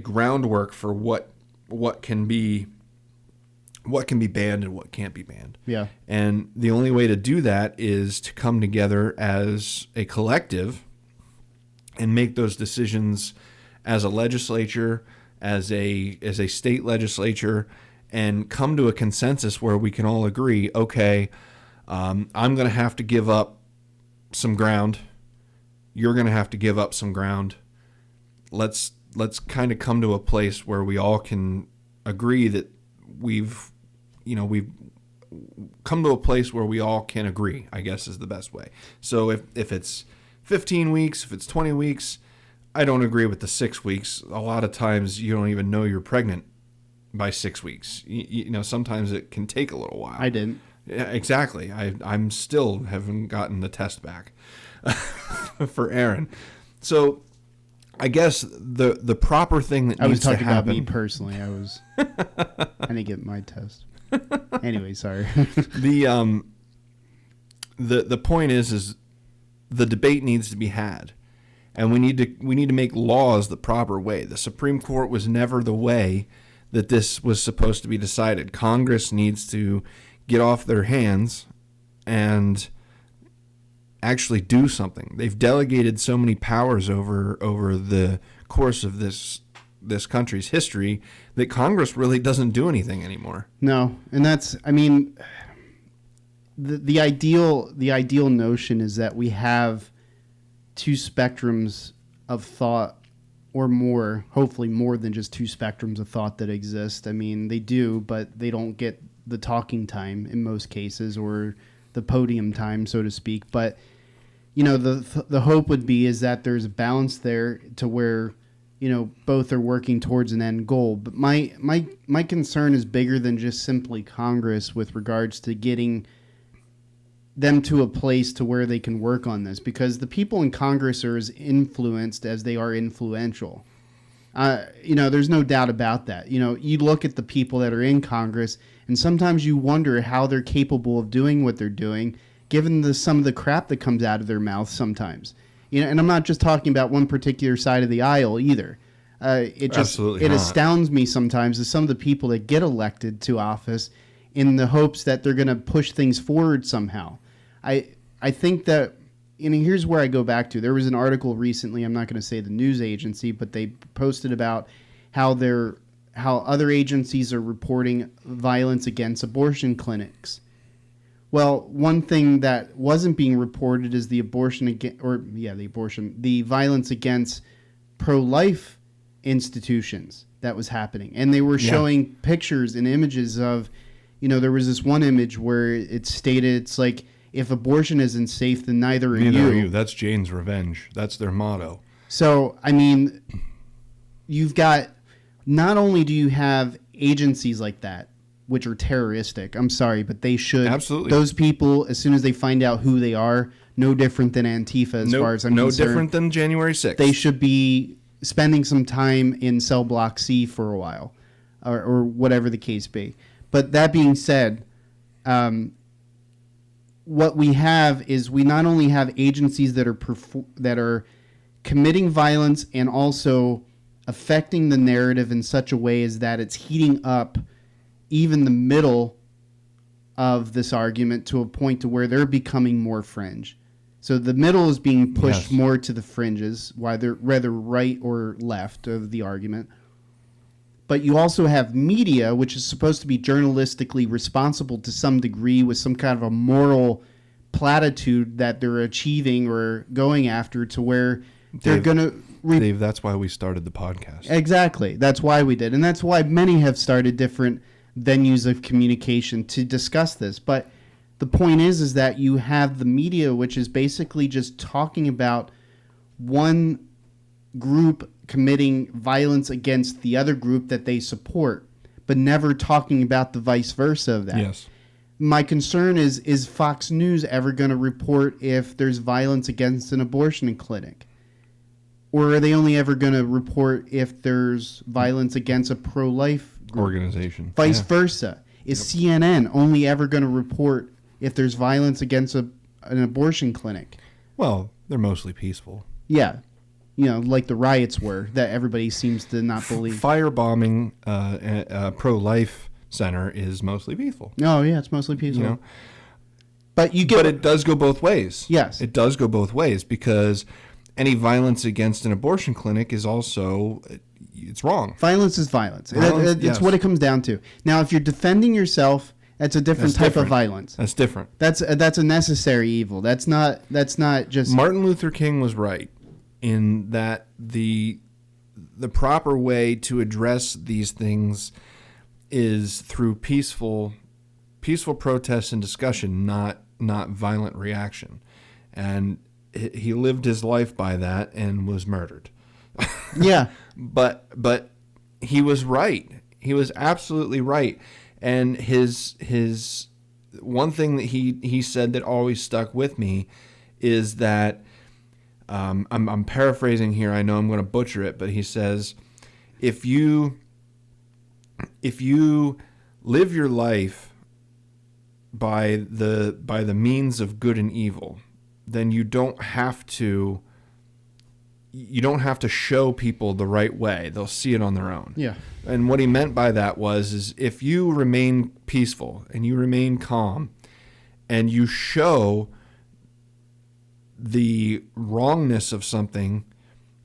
groundwork for what can be banned and what can't be banned. Yeah. And the only way to do that is to come together as a collective and make those decisions as a legislature, as a state legislature, and come to a consensus where we can all agree, okay, I'm going to have to give up some ground. You're going to have to give up some ground. Let's kind of come to a place where we all can agree that we've come to a place where we all can agree, I guess is the best way. So if it's 15 weeks, if it's 20 weeks, I don't agree with the 6 weeks. A lot of times you don't even know you're pregnant by 6 weeks. Sometimes it can take a little while. I didn't. Yeah, exactly. I'm still haven't gotten the test back for Aaron. So I guess the proper thing that needs to happen. I was talking about me personally. I didn't get my test. Anyway, sorry. The point is the debate needs to be had. And we need to make laws the proper way. The Supreme Court was never the way that this was supposed to be decided. Congress needs to get off their hands and actually do something. They've delegated so many powers over the course of this country's history that Congress really doesn't do anything anymore. No, and that's, I mean, the ideal notion is that we have two spectrums of thought, or more, hopefully more than just two spectrums of thought that exist. I mean, they do, but they don't get the talking time in most cases, or the podium time, so to speak. But, you know, the hope would be is that there's a balance there to where, you know, both are working towards an end goal. But my concern is bigger than just simply Congress with regards to getting them to a place to where they can work on this, because the people in Congress are as influenced as they are influential. You know, there's no doubt about that. You know, you look at the people that are in Congress, and sometimes you wonder how they're capable of doing what they're doing, given some of the crap that comes out of their mouth sometimes. You know, and I'm not just talking about one particular side of the aisle either. It astounds me sometimes that some of the people that get elected to office in the hopes that they're going to push things forward somehow. I think that, you know, here's where I go back to. There was an article recently, I'm not going to say the news agency, but they posted about how other agencies are reporting violence against abortion clinics. Well, one thing that wasn't being reported is the violence against pro-life institutions that was happening. And they were showing pictures and images of, you know, there was this one image where it stated, it's like, if abortion isn't safe, then neither are you. That's Jane's Revenge. That's their motto. So, I mean, you've got, not only do you have agencies like that, which are terroristic, I'm sorry, but they should. Absolutely. Those people, as soon as they find out who they are, no different than Antifa as far as I'm concerned. No different than January 6th. They should be spending some time in cell block C for a while, or whatever the case be. But that being said, what we have is we not only have agencies that are committing violence and also affecting the narrative in such a way as that it's heating up even the middle of this argument to a point to where they're becoming more fringe. So the middle is being pushed more to the fringes, whether right or left of the argument. But you also have media, which is supposed to be journalistically responsible to some degree with some kind of a moral platitude that they're achieving or going after, to where they're going to... Dave, that's why we started the podcast. Exactly. That's why we did. And that's why many have started different venues of communication to discuss this. But the point is that you have the media, which is basically just talking about one group committing violence against the other group that they support, but never talking about the vice versa of that. Yes. My concern is Fox News ever going to report if there's violence against an abortion clinic? Or are they only ever going to report if there's violence against a pro-life group? Organization? Vice versa. Is CNN only ever going to report if there's violence against an abortion clinic? Well, they're mostly peaceful. Yeah. You know, like the riots were that everybody seems to not believe. Firebombing a pro-life center is mostly peaceful. Oh, yeah, it's mostly peaceful. You know? But it does go both ways. Yes. It does go both ways, because any violence against an abortion clinic is also, it's wrong. Violence is violence. It's what it comes down to. Now, if you're defending yourself, that's a different type of violence. That's different. That's a necessary evil. That's not just... Martin Luther King was right in that the proper way to address these things is through peaceful protest and discussion, not violent reaction. And he lived his life by that and was murdered. Yeah. But he was right. He was absolutely right. And his one thing that he said that always stuck with me is that, I'm paraphrasing here. I know I'm going to butcher it, but he says, if you live your life by the means of good and evil, then you don't have to show people the right way. They'll see it on their own. Yeah. And what he meant by that is if you remain peaceful and you remain calm and you show the wrongness of something,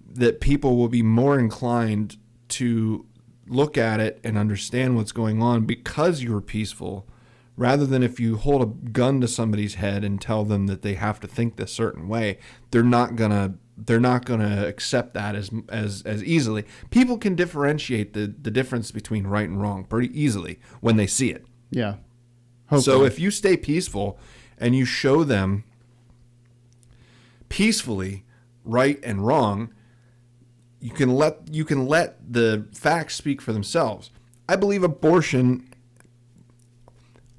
that people will be more inclined to look at it and understand what's going on because you're peaceful, rather than if you hold a gun to somebody's head and tell them that they have to think this certain way. They're not gonna accept that as easily. People can differentiate the difference between right and wrong pretty easily when they see it. Yeah. So Hopefully. if you stay peaceful and you show them peacefully right and wrong, you can let the facts speak for themselves. I believe abortion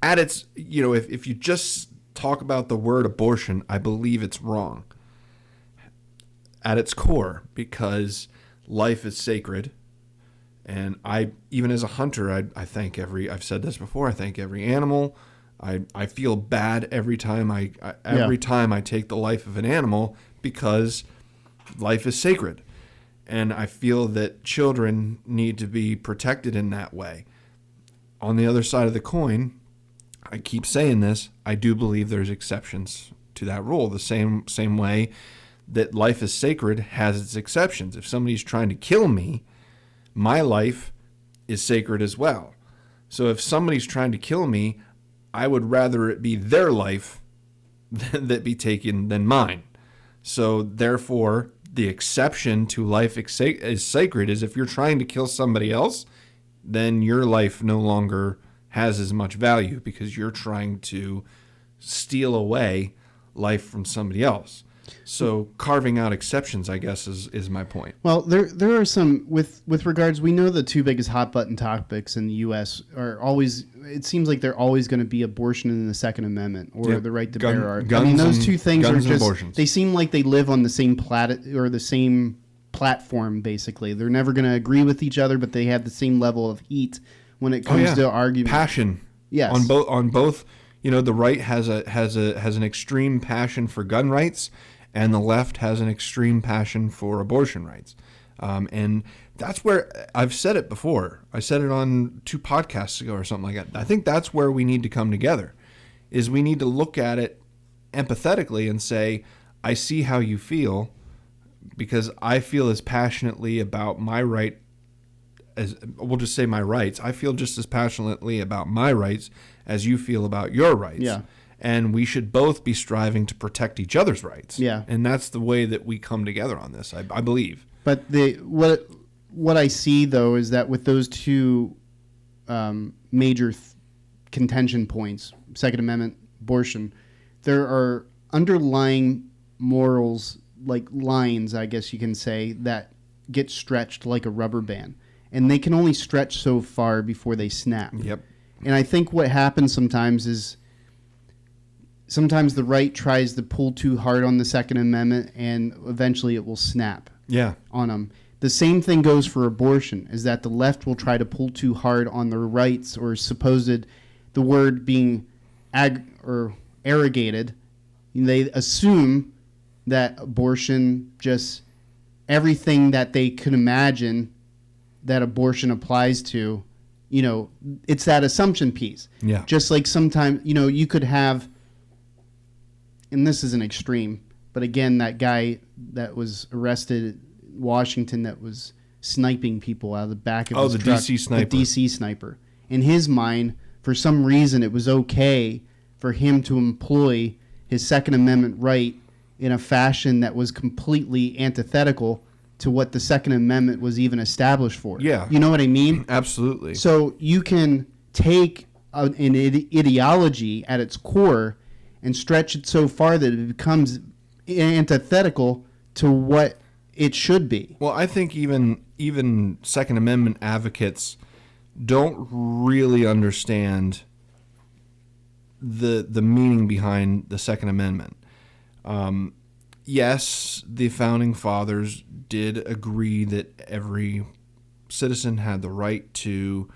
at its, if you just talk about the word abortion, I believe it's wrong at its core, because life is sacred. And even as a hunter, I thank I've said this before, I thank every animal. I feel bad every time time I take the life of an animal, because life is sacred. And I feel that children need to be protected in that way. On the other side of the coin, I keep saying this, I do believe there's exceptions to that rule. The same way that life is sacred has its exceptions. If somebody's trying to kill me, my life is sacred as well. So if somebody's trying to kill me, I would rather it be their life that be taken than mine. So therefore, the exception to life is sacred is if you're trying to kill somebody else, then your life no longer has as much value, because you're trying to steal away life from somebody else. So carving out exceptions, I guess, is my point. Well, there are some with regards. We know the two biggest hot button topics in the U.S. are always. It seems like they're always going to be abortion and the Second Amendment, or the right to bear arms. I mean, those two things are just. Abortions. They seem like they live on the same the same platform. Basically, they're never going to agree with each other, but they have the same level of heat when it comes to argument. Passion. Yes. On both. The right has an extreme passion for gun rights, and the left has an extreme passion for abortion rights. And that's where, I've said it before. I said it on 2 podcasts ago or something like that. I think that's where we need to come together, is we need to look at it empathetically and say, I see how you feel, because I feel as passionately about my right as, we'll just say my rights. I feel just as passionately about my rights as you feel about your rights. Yeah. And we should both be striving to protect each other's rights. Yeah. And that's the way that we come together on this, I believe. But what I see, though, is that with those two major contention points, Second Amendment, abortion, there are underlying morals, like lines, I guess you can say, that get stretched like a rubber band. And they can only stretch so far before they snap. Yep. And I think what happens sometimes is sometimes the right tries to pull too hard on the Second Amendment, and eventually it will snap on them. The same thing goes for abortion, is that the left will try to pull too hard on their rights, or supposed, the word being arrogated. They assume that abortion, just everything that they could imagine that abortion applies to, it's that assumption piece. Yeah. Just like sometimes, you could have, and this is an extreme, but again, that guy that was arrested in Washington that was sniping people out of the back of his truck. DC sniper. The DC sniper. In his mind, for some reason, it was okay for him to employ his Second Amendment right in a fashion that was completely antithetical to what the Second Amendment was even established for. Yeah. You know what I mean? Absolutely. So you can take an ideology at its core and stretch it so far that it becomes antithetical to what it should be. Well, I think even Second Amendment advocates don't really understand the meaning behind the Second Amendment. Yes, the Founding Fathers did agree that every citizen had the right to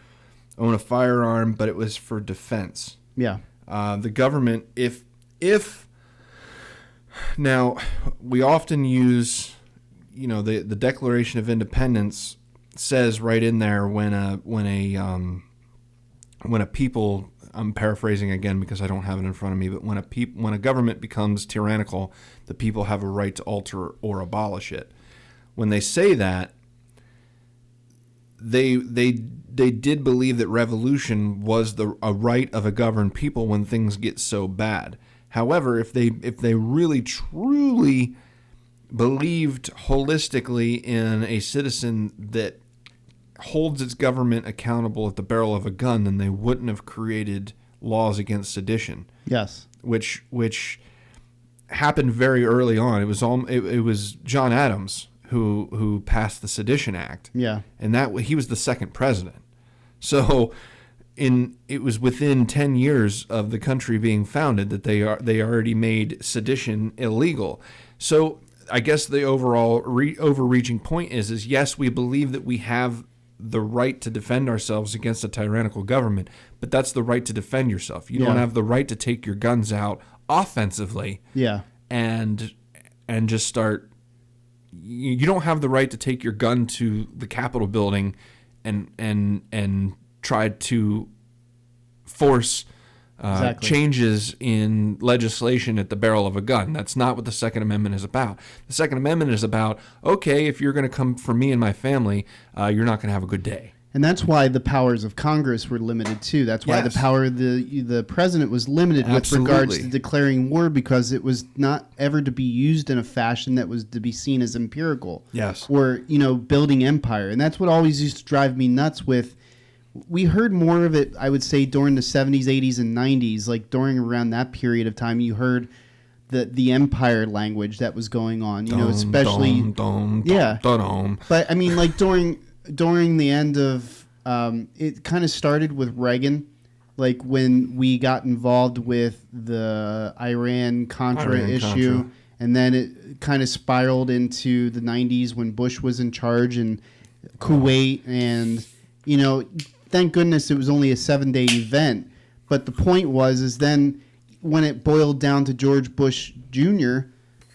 own a firearm, but it was for defense. Yeah. The government, if now we often use, the Declaration of Independence says right in there when a people I'm paraphrasing again because I don't have it in front of me, but when a government becomes tyrannical, the people have a right to alter or abolish it. When they say that, they did believe that revolution was a right of a governed people when things get so bad. However, if they really truly believed holistically in a citizen that holds its government accountable at the barrel of a gun, then they wouldn't have created laws against sedition. Yes, which happened very early on. It was John Adams who passed the Sedition Act. Yeah, and that he was the second president. So it was within 10 years of the country being founded that they already made sedition illegal. So I guess the overall overreaching point is yes, we believe that we have the right to defend ourselves against a tyrannical government, but that's the right to defend yourself. You don't have the right to take your guns out offensively. Yeah. And just start. You don't have the right to take your gun to the Capitol building and try to force changes in legislation at the barrel of a gun. That's not what the Second Amendment is about. The Second Amendment is about, okay, if you're going to come for me and my family, you're not going to have a good day. And that's why the powers of Congress were limited too. That's why the power of the president was limited with regards to declaring war, because it was not ever to be used in a fashion that was to be seen as empirical. Yes. Or, building empire. And that's what always used to drive me nuts with. We heard more of it, I would say, during the 70s, 80s, and 90s. Like during around that period of time, you heard the empire language that was going on, especially. But I mean, like during the end of it kind of started with Reagan, like when we got involved with the Iran-Contra issue, and then it kind of spiraled into the 90s when Bush was in charge, and Kuwait, and thank goodness it was only a 7-day event. But the point is then when it boiled down to George Bush Jr.,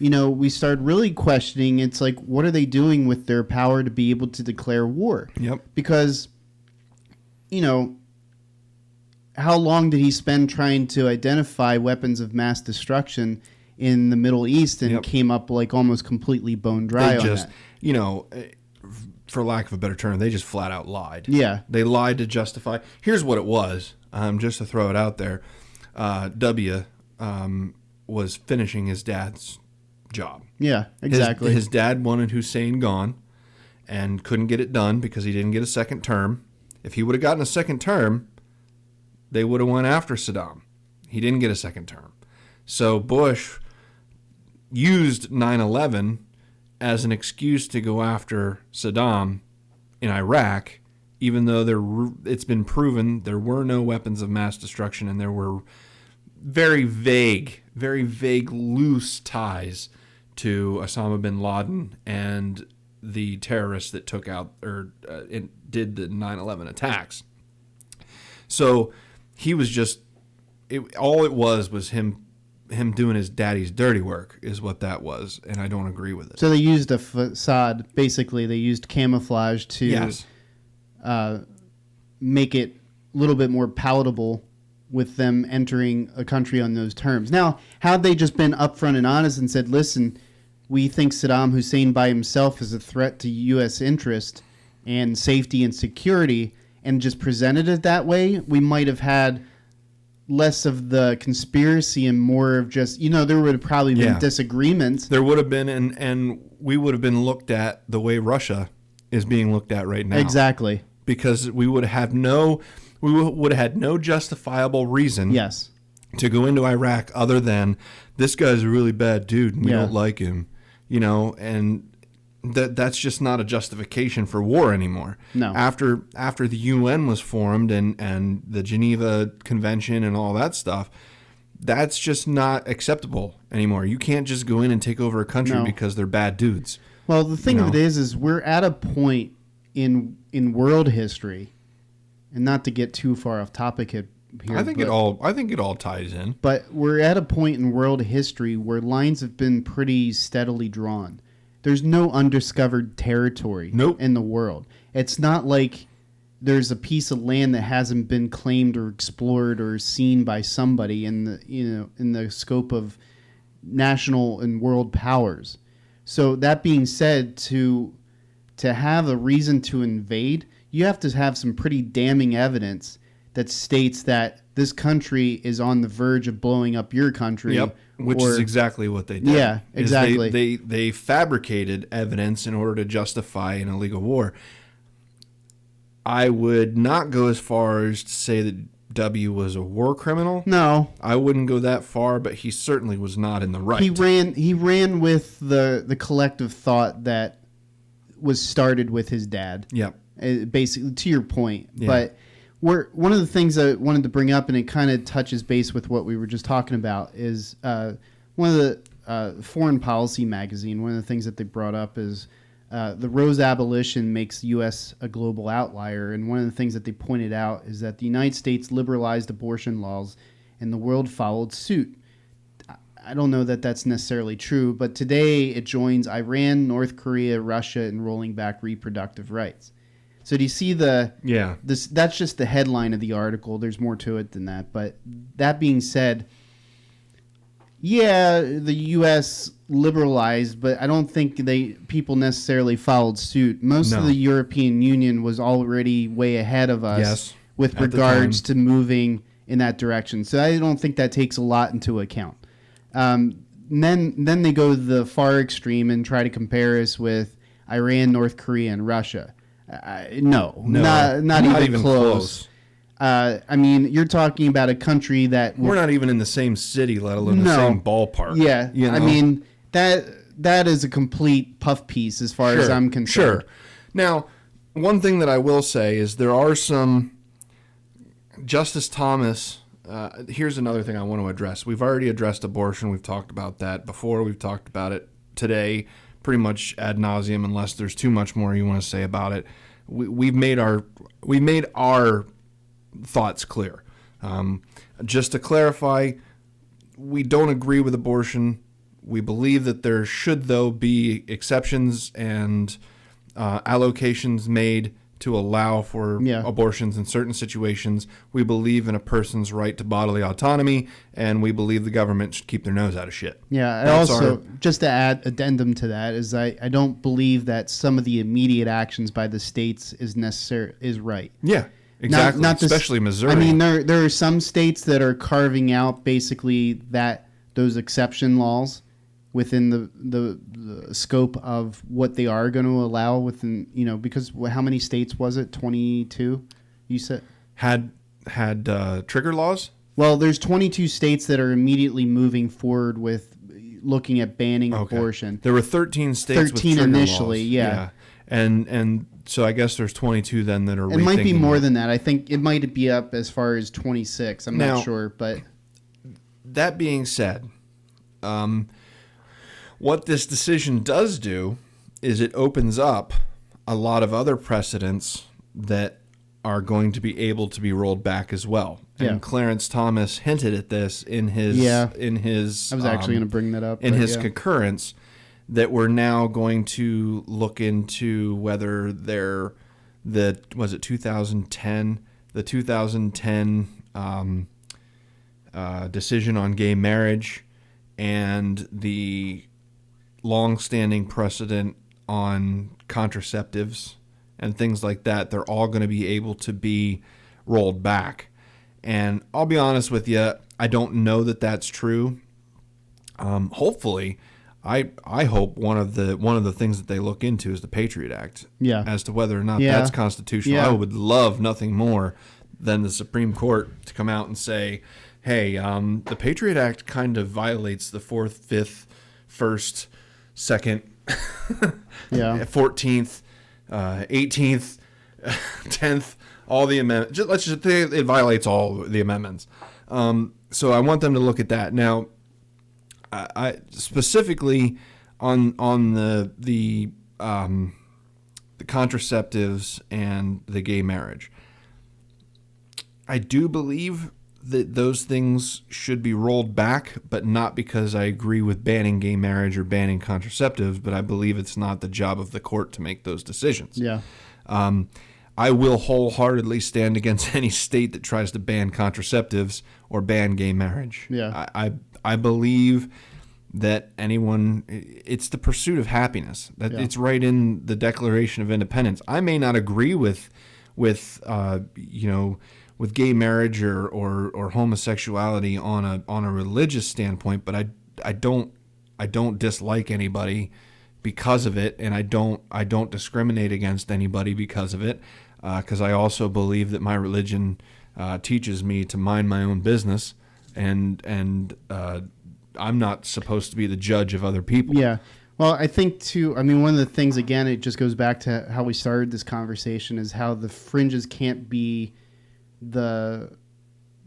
we started really questioning, it's like, what are they doing with their power to be able to declare war? Yep. Because, how long did he spend trying to identify weapons of mass destruction in the Middle East and came up like almost completely bone dry on that? For lack of a better term, they just flat out lied. Yeah. They lied to justify. Here's what it was, just to throw it out there. W was finishing his dad's job. Yeah, exactly. His dad wanted Hussein gone and couldn't get it done because he didn't get a second term. If he would have gotten a second term, they would have went after Saddam. He didn't get a second term. So Bush used 9/11 as an excuse to go after Saddam in Iraq, even though it's been proven there were no weapons of mass destruction and there were very vague, loose ties to Osama bin Laden and the terrorists that took out or did the 9/11 attacks. So he was just, all it was him doing his daddy's dirty work is what that was, and I don't agree with it. So they used a facade, basically they used camouflage to make it a little bit more palatable with them entering a country on those terms. Now, had they just been upfront and honest and said, listen, we think Saddam Hussein by himself is a threat to U.S. interest and safety and security, and just presented it that way, we might have had less of the conspiracy and more of just, there would have probably been disagreements. There would have been, and we would have been looked at the way Russia is being looked at right now. Exactly. Because we would have had no justifiable reason to go into Iraq other than this guy's a really bad dude and we don't like him, and that's just not a justification for war anymore. No. After the UN was formed and the Geneva Convention and all that stuff, that's just not acceptable anymore. You can't just go in and take over a country because they're bad dudes. Well, the thing of it is we're at a point in world history, and not to get too far off topic here. I think it all ties in. But we're at a point in world history where lines have been pretty steadily drawn. There's no undiscovered territory in the world. It's not like, there's a piece of land that hasn't been claimed or explored or seen by somebody in the scope of national and world powers. So that being said, to have a reason to invade, you have to have some pretty damning evidence that states that this country is on the verge of blowing up your country. Yep, which is exactly what they did. Yeah, exactly. They fabricated evidence in order to justify an illegal war. I would not go as far as to say that W was a war criminal. No, I wouldn't go that far, but he certainly was not in the right. He ran with the collective thought that was started with his dad. Yep. Basically, to your point. Yeah. But one of the things I wanted to bring up, and it kind of touches base with what we were just talking about, is one of the Foreign Policy magazine. One of the things that they brought up is the Roe's abolition makes the U.S. a global outlier. And one of the things that they pointed out is that the United States liberalized abortion laws and the world followed suit. I don't know that that's necessarily true, but today it joins Iran, North Korea, Russia in rolling back reproductive rights. So do you see that's just the headline of the article. There's more to it than that. But that being said, yeah, the U.S. liberalized, but I don't think people necessarily followed suit. Most of the European Union was already way ahead of us with regards to moving in that direction. So I don't think that takes a lot into account. Then they go to the far extreme and try to compare us with Iran, North Korea, and Russia. No, not even close. I mean, you're talking about a country that we're not even in the same city, let alone the same ballpark. Yeah, you know? I mean that is a complete puff piece as far as I'm concerned. Sure. Now, one thing that I will say is there are some Justice Thomas. Here's another thing I want to address. We've already addressed abortion. We've talked about that before. We've talked about it today, pretty much ad nauseum, unless there's too much more you want to say about it. We made our thoughts clear. Just to clarify, we don't agree with abortion. We believe that there should, though, be exceptions and allocations made to allow for abortions in certain situations. We believe in a person's right to bodily autonomy, and we believe the government should keep their nose out of shit. Yeah, just to add addendum to that is I don't believe that some of the immediate actions by the states is right. Yeah, exactly. Not especially Missouri. I mean, there are some states that are carving out basically those exception laws within the scope of what they are going to allow within, because how many states was it? 22, you said? Had trigger laws? Well, there's 22 states that are immediately moving forward with looking at banning abortion. There were 13 states with trigger initially, laws. Yeah. And so I guess there's 22 then that are It might be more than that. I think it might be up as far as 26. I'm not sure, but that being said, what this decision does do is it opens up a lot of other precedents that are going to be able to be rolled back as well. Yeah. And Clarence Thomas hinted at this in his I was actually going to bring that up in his concurrence, that we're now going to look into whether was it 2010 the 2010 decision on gay marriage and the long-standing precedent on contraceptives and things like that, they're all going to be able to be rolled back. And I'll be honest with you, I don't know that that's true. Hopefully, I hope one of the things that they look into is the Patriot Act. Yeah. As to whether or not that's constitutional. Yeah. I would love nothing more than the Supreme Court to come out and say, hey, the Patriot Act kind of violates the 4th, 5th, 1st, 2nd, 14th, 18th, 10th, all the amendments. Let's just say it violates all the amendments. So I want them to look at that. Now, I specifically on the contraceptives and the gay marriage. I do believe that those things should be rolled back, but not because I agree with banning gay marriage or banning contraceptives, but I believe it's not the job of the court to make those decisions. Yeah. I will wholeheartedly stand against any state that tries to ban contraceptives or ban gay marriage. Yeah. I believe that it's the pursuit of happiness. That it's right in the Declaration of Independence. I may not agree with gay marriage or homosexuality on a religious standpoint, but I don't dislike anybody because of it, and I don't discriminate against anybody because of it, because I also believe that my religion teaches me to mind my own business, and I'm not supposed to be the judge of other people. Yeah. Well, I think too, I mean, one of the things, again, it just goes back to how we started this conversation, is how the fringes can't be the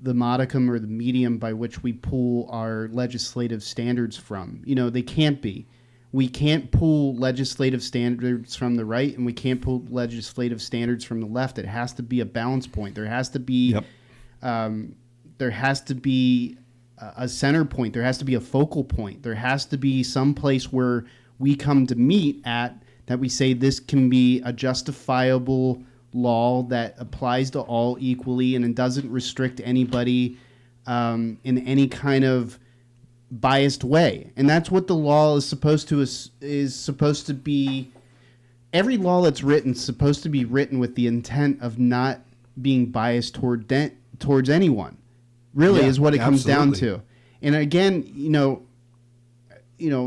modicum or the medium by which we pull our legislative standards from. They can't be. We can't pull legislative standards from the right, and we can't pull legislative standards from the left. It has to be a balance point. There has to be a center point. There has to be a focal point. There has to be some place where we come to meet at, that we say this can be a justifiable law that applies to all equally, and it doesn't restrict anybody in any kind of biased way. And that's what the law is supposed to be. Every law that's written is supposed to be written with the intent of not being biased towards anyone. Really, is what it comes down to. And again,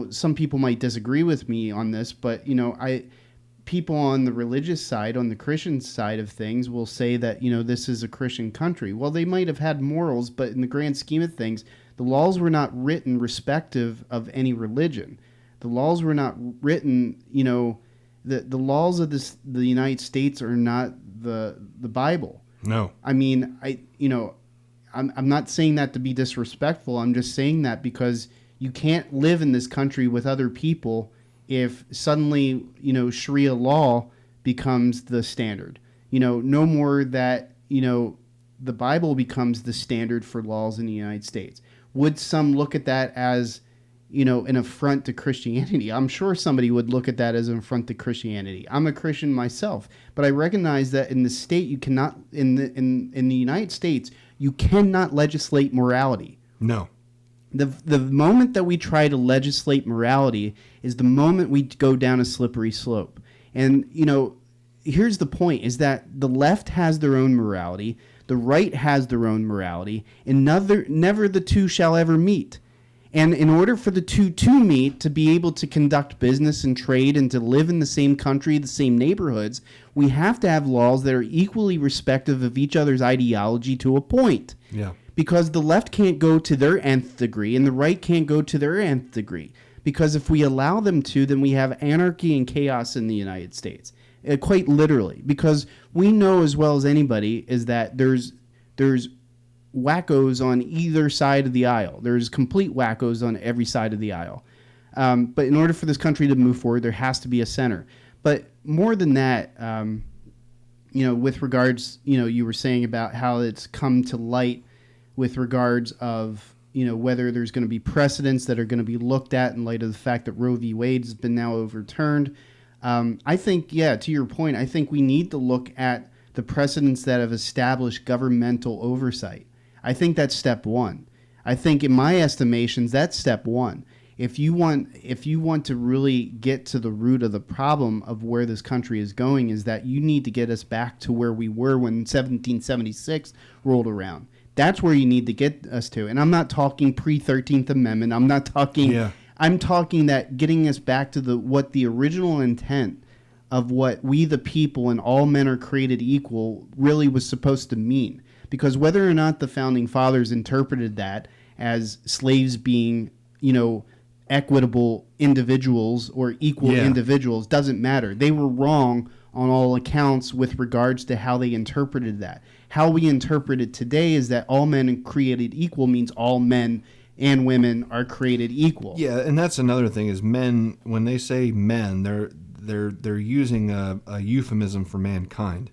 some people might disagree with me on this, but people on the religious side, on the Christian side of things, will say that this is a Christian country. Well, they might have had morals, but in the grand scheme of things, the laws were not written respective of any religion. The laws were not written. The laws of the United States are not the Bible. No. I mean, I'm not saying that to be disrespectful. I'm just saying that because you can't live in this country with other people if suddenly, Sharia law becomes the standard. No more that, the Bible becomes the standard for laws in the United States. Would some look at that as, an affront to Christianity? I'm sure somebody would look at that as an affront to Christianity. I'm a Christian myself, but I recognize that in the state, you cannot, in the United States, you cannot legislate morality. No. The moment that we try to legislate morality is the moment we go down a slippery slope. And, here's the point, is that the left has their own morality, the right has their own morality, and never the two shall ever meet. And in order for the two to meet, to be able to conduct business and trade and to live in the same country, the same neighborhoods, we have to have laws that are equally respective of each other's ideology to a point. Yeah. Because the left can't go to their nth degree and the right can't go to their nth degree. Because if we allow them to, then we have anarchy and chaos in the United States. Quite literally. Because we know as well as anybody is that there's wackos on either side of the aisle. There's complete wackos on every side of the aisle. But in order for this country to move forward, there has to be a center. But more than that, with regards, you were saying about how it's come to light with regards of, whether there's going to be precedents that are going to be looked at in light of the fact that Roe v. Wade has been now overturned. I think, to your point, I think we need to look at the precedents that have established governmental oversight. I think that's step one. I think in my estimations, that's step one. If you want to really get to the root of the problem of where this country is going, is that you need to get us back to where we were when 1776 rolled around. That's where you need to get us to. And I'm not talking pre-13th Amendment. I'm not talking... Yeah. I'm talking that getting us back to what the original intent of what we the people and all men are created equal really was supposed to mean. Because whether or not the Founding Fathers interpreted that as slaves being, equitable individuals or equal individuals doesn't matter. They were wrong on all accounts with regards to how they interpreted that. How we interpret it today is that all men are created equal means all men and women are created equal. Yeah, and that's another thing is men, when they say men, they're using a euphemism for mankind.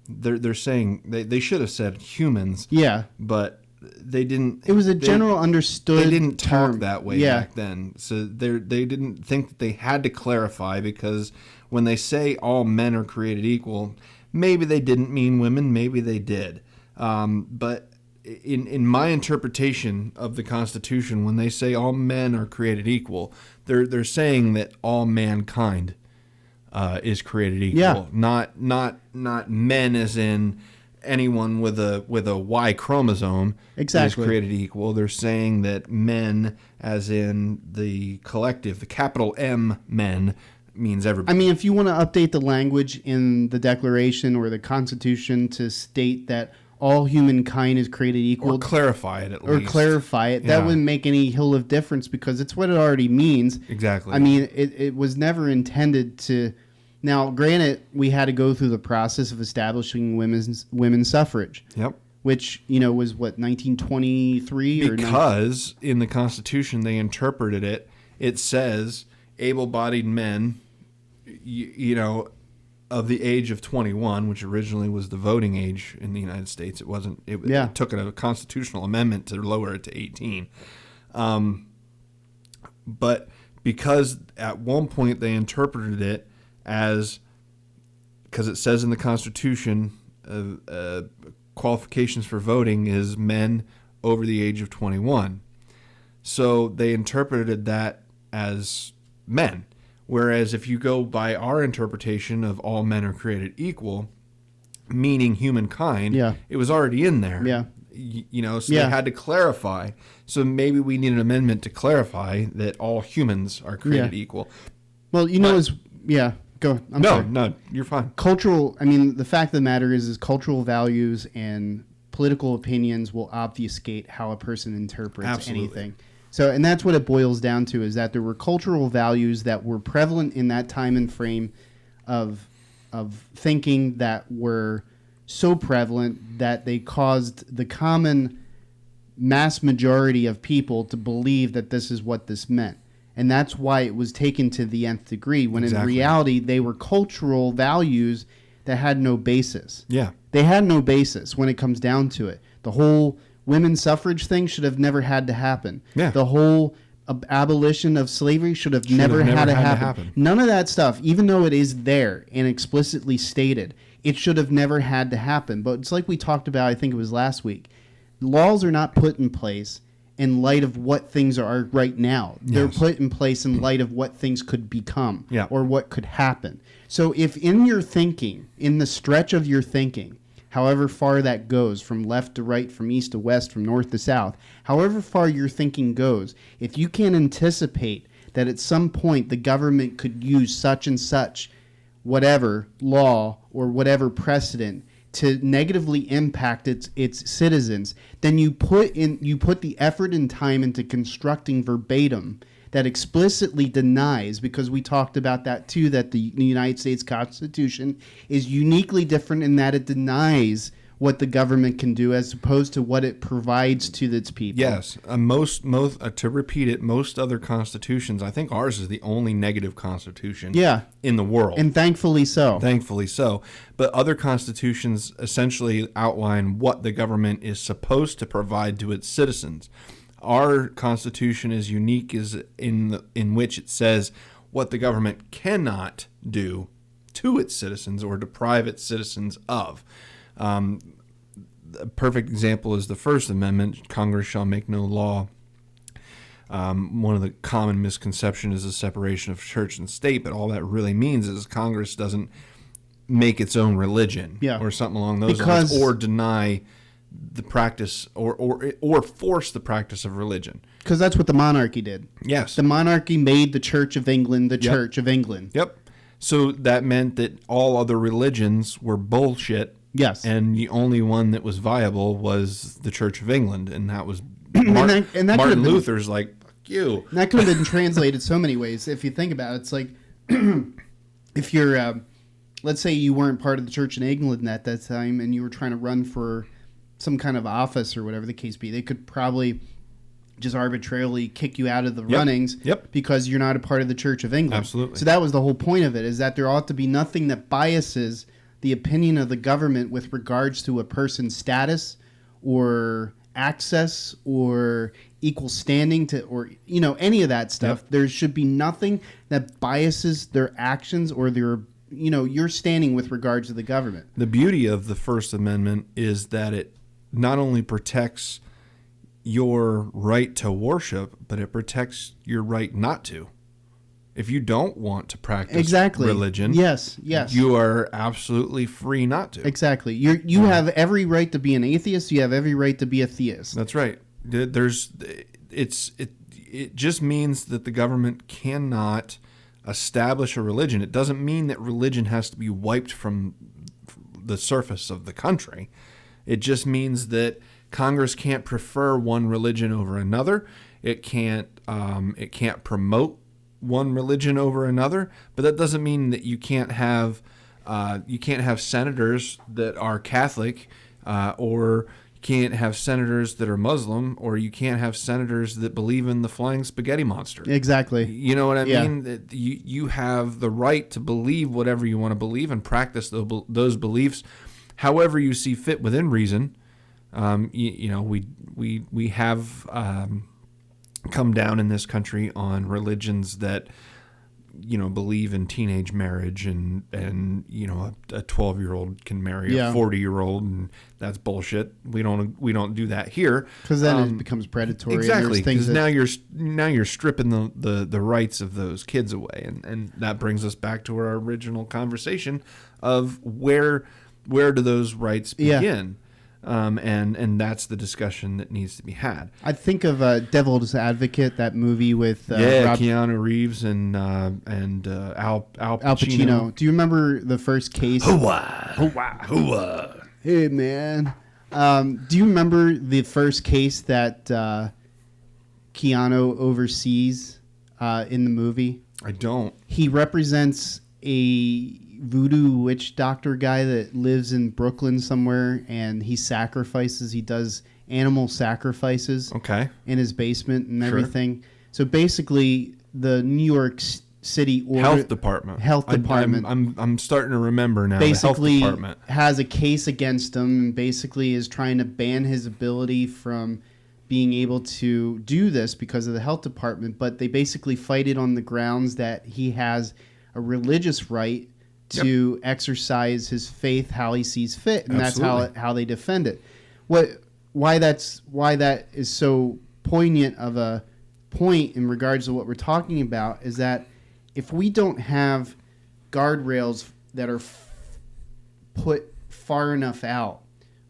They're saying they should have said humans. Yeah, but they didn't. It was a general understood. They didn't term. talk that way back then, so they didn't think that they had to clarify, because when they say all men are created equal, Maybe they didn't mean women, maybe they did. But in my interpretation of the Constitution, when they say all men are created equal, they're saying that all mankind is created equal. Yeah. Not men as in anyone with a Y chromosome Exactly. is created equal. They're saying that men as in the collective, the capital M men, means everybody. I mean, if you want to update the language in the Declaration or the Constitution to state that all humankind is created equal, or clarify it at or least. clarify it, Yeah. that wouldn't make any hill of difference because it's what it already means. Exactly. I mean, it was never intended to. Now, granted, we had to go through the process of establishing women's suffrage. Yep. Which, was what, 1923 or Because in the Constitution they interpreted it. It says able-bodied men, of the age of 21, which originally was the voting age in the United States. It wasn't. It took a constitutional amendment to lower it to 18. But because at one point they interpreted it as, because it says in the Constitution, qualifications for voting is men over the age of 21. So they interpreted that as men. Whereas if you go by our interpretation of all men are created equal, meaning humankind, it was already in there. Yeah. So they had to clarify. So maybe we need an amendment to clarify that all humans are created equal. Well, go. No, you're fine. The fact of the matter is cultural values and political opinions will obfuscate how a person interprets anything. So, and that's what it boils down to, is that there were cultural values that were prevalent in that time and frame of thinking that were so prevalent that they caused the common mass majority of people to believe that this is what this meant. And that's why it was taken to the nth degree, when in reality they were cultural values that had no basis. Yeah. They had no basis when it comes down to it. The whole women's suffrage thing should have never had to happen. Yeah. The whole abolition of slavery should have never had to happen. None of that stuff, even though it is there and explicitly stated, it should have never had to happen. But it's like we talked about, I think it was last week. Laws are not put in place in light of what things are right now. They're put in place in light of what things could become or what could happen. So if in your thinking, in the stretch of your thinking, however far that goes, from left to right, from east to west, from north to south, however far your thinking goes, if you can anticipate that at some point the government could use such and such whatever law or whatever precedent to negatively impact its citizens, then you put the effort and time into constructing verbatim that explicitly denies, because we talked about that too, that the United States Constitution is uniquely different in that it denies what the government can do as opposed to what it provides to its people. Yes. Most to repeat it, most other constitutions, I think ours is the only negative constitution in the world. And thankfully so. Thankfully so. But other constitutions essentially outline what the government is supposed to provide to its citizens. Our Constitution is unique in which it says what the government cannot do to its citizens or deprive its citizens of. A perfect example is the First Amendment, Congress shall make no law. One of the common misconceptions is the separation of church and state, but all that really means is Congress doesn't make its own religion or something along those lines, or deny the practice or force the practice of religion. Because that's what the monarchy did. Yes. The monarchy made the Church of England the Church of England. Yep. So that meant that all other religions were bullshit. Yes. And the only one that was viable was the Church of England, and that was that Martin Luther's like, fuck you. That could have been translated so many ways. If you think about it, it's like if you're, let's say you weren't part of the Church in England at that time and you were trying to run for some kind of office or whatever the case be, they could probably just arbitrarily kick you out of the runnings because you're not a part of the Church of England. Absolutely. So that was the whole point of it, is that there ought to be nothing that biases the opinion of the government with regards to a person's status or access or equal standing to, or any of that stuff. There should be nothing that biases their actions or their your standing with regards to the government. The beauty of the First Amendment is that it not only protects your right to worship, but it protects your right not to. If you don't want to practice religion, yes, you are absolutely free not to. Exactly. You have every right to be an atheist. You have every right to be a theist. That's right. It just means that the government cannot establish a religion. It doesn't mean that religion has to be wiped from the surface of the country. It just means that Congress can't prefer one religion over another. It can't promote one religion over another, but that doesn't mean that you can't have senators that are Catholic, or you can't have senators that are Muslim, or you can't have senators that believe in the flying spaghetti monster. Exactly. You know what I mean? That you have the right to believe whatever you want to believe and practice those beliefs however you see fit within reason. We have come down in this country on religions that believe in teenage marriage and a 12-year-old can marry a 40-year-old, and that's bullshit. We don't do that here, because then it becomes predatory. Exactly, because now you're stripping the rights of those kids away, and that brings us back to our original conversation of where do those rights begin. And that's the discussion that needs to be had. I think of Devil's Advocate, that movie with Keanu Reeves and Al Pacino. Do you remember the first case? Hooah. Hey, man. Do you remember the first case that Keanu oversees in the movie? I don't. He represents a voodoo witch doctor guy that lives in Brooklyn somewhere, and he does animal sacrifices in his basement and everything. So basically the New York City Health Department I'm starting to remember now. Basically the Health Department has a case against him, and basically is trying to ban his ability from being able to do this because of the Health Department, but they basically fight it on the grounds that he has a religious right to exercise his faith how he sees fit, and Absolutely. that's how they defend it. Why that is so poignant of a point in regards to what we're talking about is that if we don't have guardrails that are put far enough out,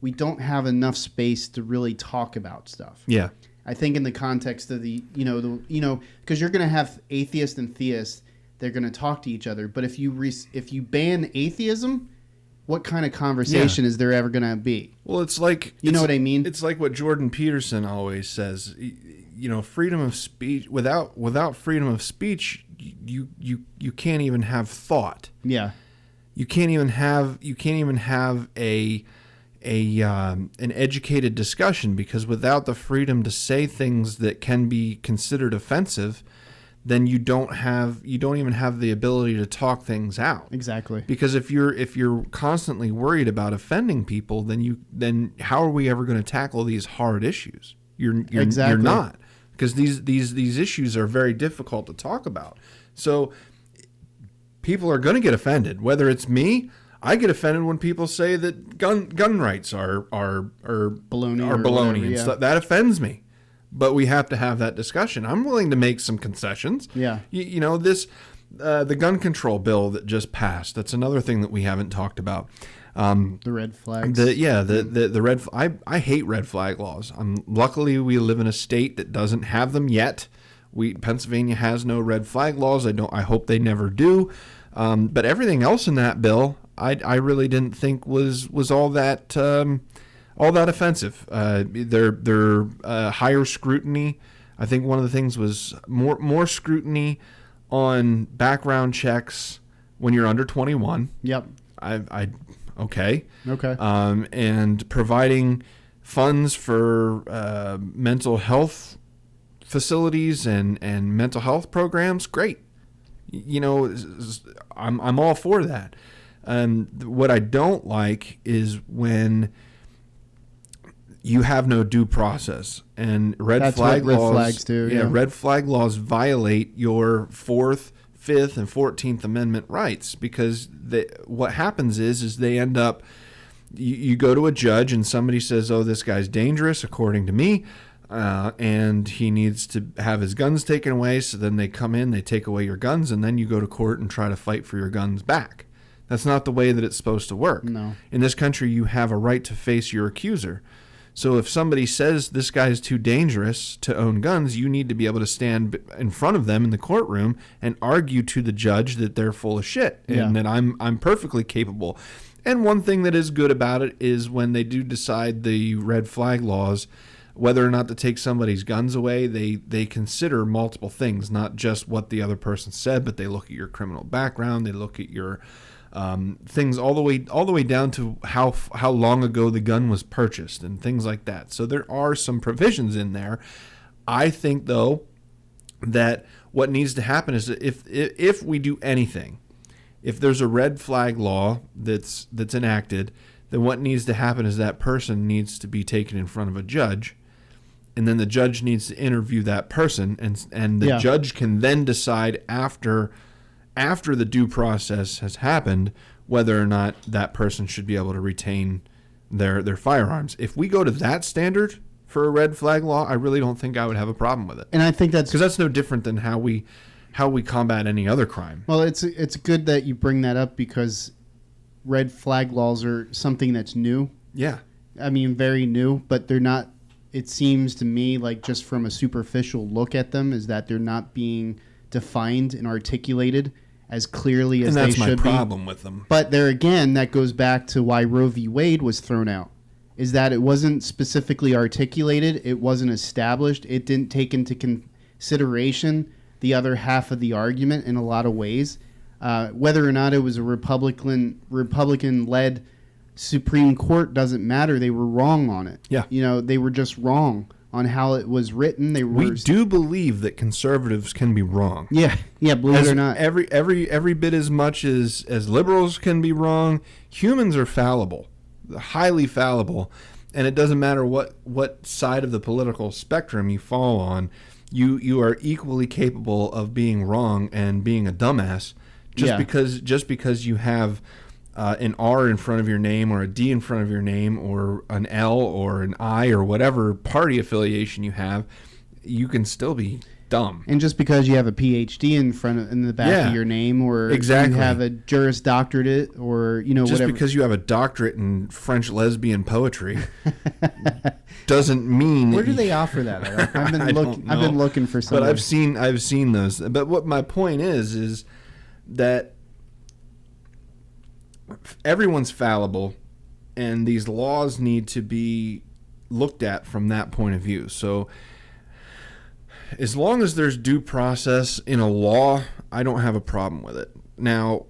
we don't have enough space to really talk about stuff. Yeah. I think in the context of because you're going to have atheists and theists. They're going to talk to each other. But if you ban atheism, what kind of conversation is there ever going to be? Well, it's like... You know what I mean? It's like what Jordan Peterson always says. Freedom of speech... Without freedom of speech, you can't even have thought. Yeah. You can't even have an educated discussion, because without the freedom to say things that can be considered offensive, then you don't even have the ability to talk things out. Exactly. Because if you're constantly worried about offending people, then how are we ever going to tackle these hard issues? You're not, because these issues are very difficult to talk about. So people are going to get offended. Whether it's me, I get offended when people say that gun rights are baloney and stuff. That offends me. But we have to have that discussion. I'm willing to make some concessions. Yeah. The gun control bill that just passed, that's another thing that we haven't talked about. The red flags. The red. I hate red flag laws. Luckily, we live in a state that doesn't have them yet. Pennsylvania has no red flag laws. I hope they never do. But everything else in that bill, I really didn't think was all that offensive. They're higher scrutiny. I think one of the things was more scrutiny on background checks when you're under 21. Yep. Okay. And providing funds for mental health facilities and mental health programs. Great. I'm all for that. What I don't like is when you have no due process, and red flag laws do. Yeah, red flag laws violate your 4th, Fifth and 14th Amendment rights, because what happens is they end up, you go to a judge and somebody says, oh, this guy's dangerous according to me, and he needs to have his guns taken away. So then they come in, they take away your guns, and then you go to court and try to fight for your guns back. That's not the way that it's supposed to work. No. In this country, you have a right to face your accuser. So if somebody says this guy's too dangerous to own guns, you need to be able to stand in front of them in the courtroom and argue to the judge that they're full of shit and that I'm perfectly capable. And one thing that is good about it is when they do decide the red flag laws, whether or not to take somebody's guns away, they consider multiple things, not just what the other person said, but they look at your criminal background, they look at your things all the way down to how long ago the gun was purchased and things like that. So there are some provisions in there. I think though that what needs to happen is that if we do anything, if there's a red flag law that's enacted, then what needs to happen is that person needs to be taken in front of a judge, and then the judge needs to interview that person, and the judge can then decide after the due process has happened whether or not that person should be able to retain their firearms. If we go to that standard for a red flag law, I really don't think I would have a problem with it. And I think that's because that's no different than how we combat any other crime. Well, it's good that you bring that up, because red flag laws are something that's new. Yeah. I mean, very new, but they're not, it seems to me, like just from a superficial look at them, is that they're not being defined and articulated as clearly as they should be. And that's my problem with them. But there again, that goes back to why Roe v. Wade was thrown out, is that it wasn't specifically articulated, it wasn't established, it didn't take into consideration the other half of the argument in a lot of ways. Whether or not it was a Republican-led Supreme Court doesn't matter. They were wrong on it. Yeah. They were just wrong on how it was written. We do believe that conservatives can be wrong. Yeah, believe it or not. Every bit as much as liberals can be wrong. Humans are fallible, highly fallible, and it doesn't matter what side of the political spectrum you fall on. You are equally capable of being wrong and being a dumbass just because you have an R in front of your name or a D in front of your name or an L or an I or whatever party affiliation you have. You can still be dumb. And just because you have a PhD in the back of your name, or you have a Juris Doctorate, or just whatever. because you have a doctorate in French lesbian poetry doesn't mean. Where do they offer that? I've been looking for some. But I've seen those. But what my point is that everyone's fallible, and these laws need to be looked at from that point of view. So as long as there's due process in a law, I don't have a problem with it. Now,